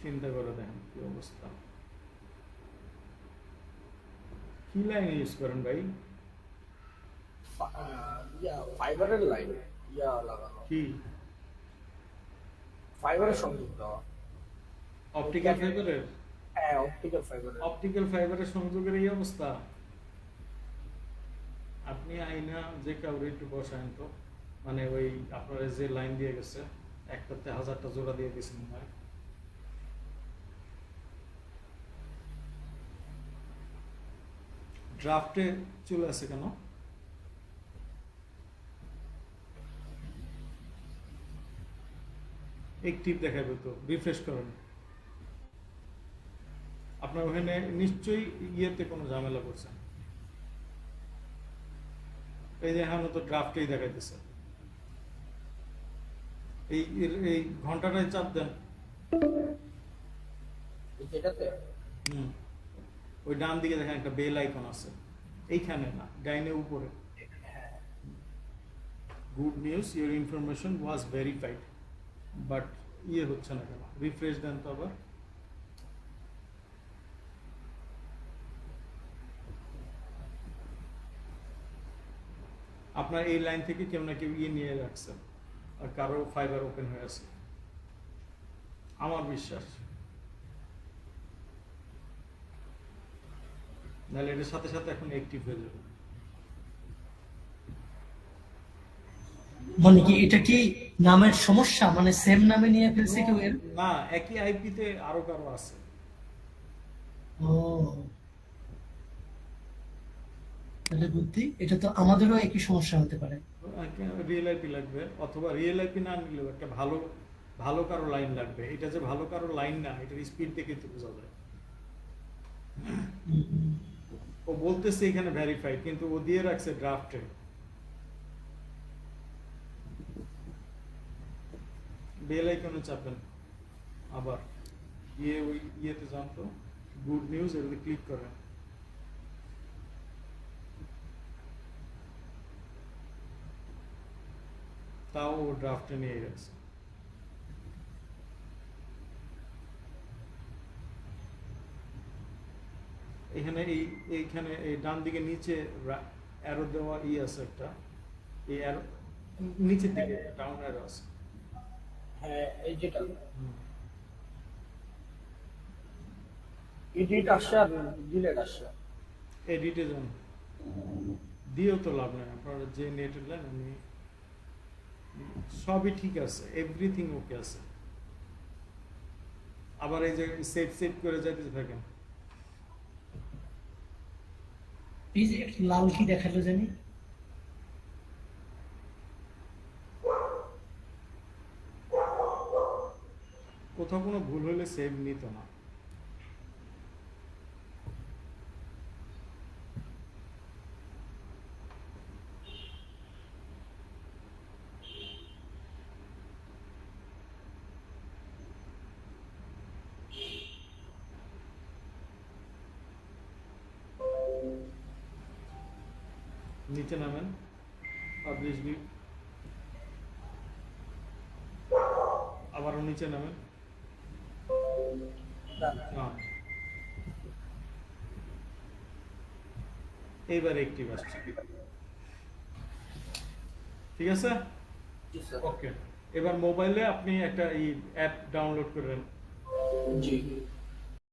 চিন্তা করে দেখেন কি অবস্থা। কি লাইন ইউজ করেন ভাই? ফাইবারের লাইন লাগানো, কি ফাইবারের সংযোগ দেওয়া। অপটিক্যাল ফাইবারের? হ্যাঁ, অপটিক্যাল ফাইবারের। অপটিক্যাল ফাইবারের সংযোগের এই অবস্থা? আপনি আইনা যে কাউরে একটু বসায়েন তো, মানে ওই আপনার যে লাইন দিয়ে গেছে একটাতে 1000টা জোড়া দিয়ে দিয়েছেন মনে হয়। ড্রাফটে চলে আসে কেন? একটিভ দেখাবে তো, রিফ্রেশ করেন। আপনার ওখানে নিশ্চয়ই ইয়েতে কোনো ঝামেলা করছেন। এই যে এখন তো ড্রাফটেই দেখাইতেছে। এই ঘন্টাটায় চাপ দেন। যেটাতে ওই ডান দিকে দেখেন একটা বেল আইকন আছে, এইখানে না, ডাইনে উপরে। Good news, your information was verified, but ইয়ে হচ্ছে না কেন? রিফ্রেশ দেন তো আবার। আপনার এই লাইন থেকে কেউ না কেউ ইয়ে নিয়ে রাখছে, আর কারো ফাইবার ওপেন হয়ে আছে, আমার বিশ্বাস। নাহলে এটার সাথে সাথে এখন অ্যাক্টিভ হয়ে যাবে। মানে কি এটা কি নামের সমস্যা, মানে সেম নামে নিয়ে ফেলছে কেউ এর? না, একই আইপিতে আরো কারো আছে। ও তাহলে বুদ্ধি, এটা তো আমাদেরও একই সমস্যা হতে পারে। রিয়েল আইপি লাগবে, অথবা রিয়েল আইপি না নিলেও একটা ভালো ভালো কারো লাইন লাগবে। এটা যে ভালো কারো লাইন না, এটার স্পিড দেখে তো বোঝা যায়। ও বলতেছে এখানে ভেরিফাইড, কিন্তু ও দিয়ে রাখছে ড্রাফটে। বেল আইকনে চাপেন, আবার ওই ইয়েতে যান তো, গুড নিউজ, এটাতে ক্লিক করেন। তাও ও ড্রাফটে নিয়ে গেছে। এখানে এইখানে এই ডান দিকে নিচে অ্যারো দেওয়া আছে একটা, এই অ্যারো নিচের দিকে ডাউন অ্যারো আছে। হ্যাঁ, এই যেটা এডিট আসছে আর ডিলেট আসছে। এডিটে যান, দিয়েও তো লাভ নেই। আপনারা যে নেটের লাইন, আমি সবই ঠিক আছে, এভরিথিং ওকে আছে। আবার এই যে সেভ করে যাইতে থাকেন। এই যে একটা লাল কি দেখালো জানি, কোথাও কোনো ভুল হলে সেভ নিত না। নিচে নামেন, পাবলিশ গিফট, আবারও নিচে নামেন। এইবার অ্যাক্টিভ আসছে, ঠিক আছে? ওকে, এবার মোবাইলে আপনি একটা অ্যাপ ডাউনলোড করেন। জি।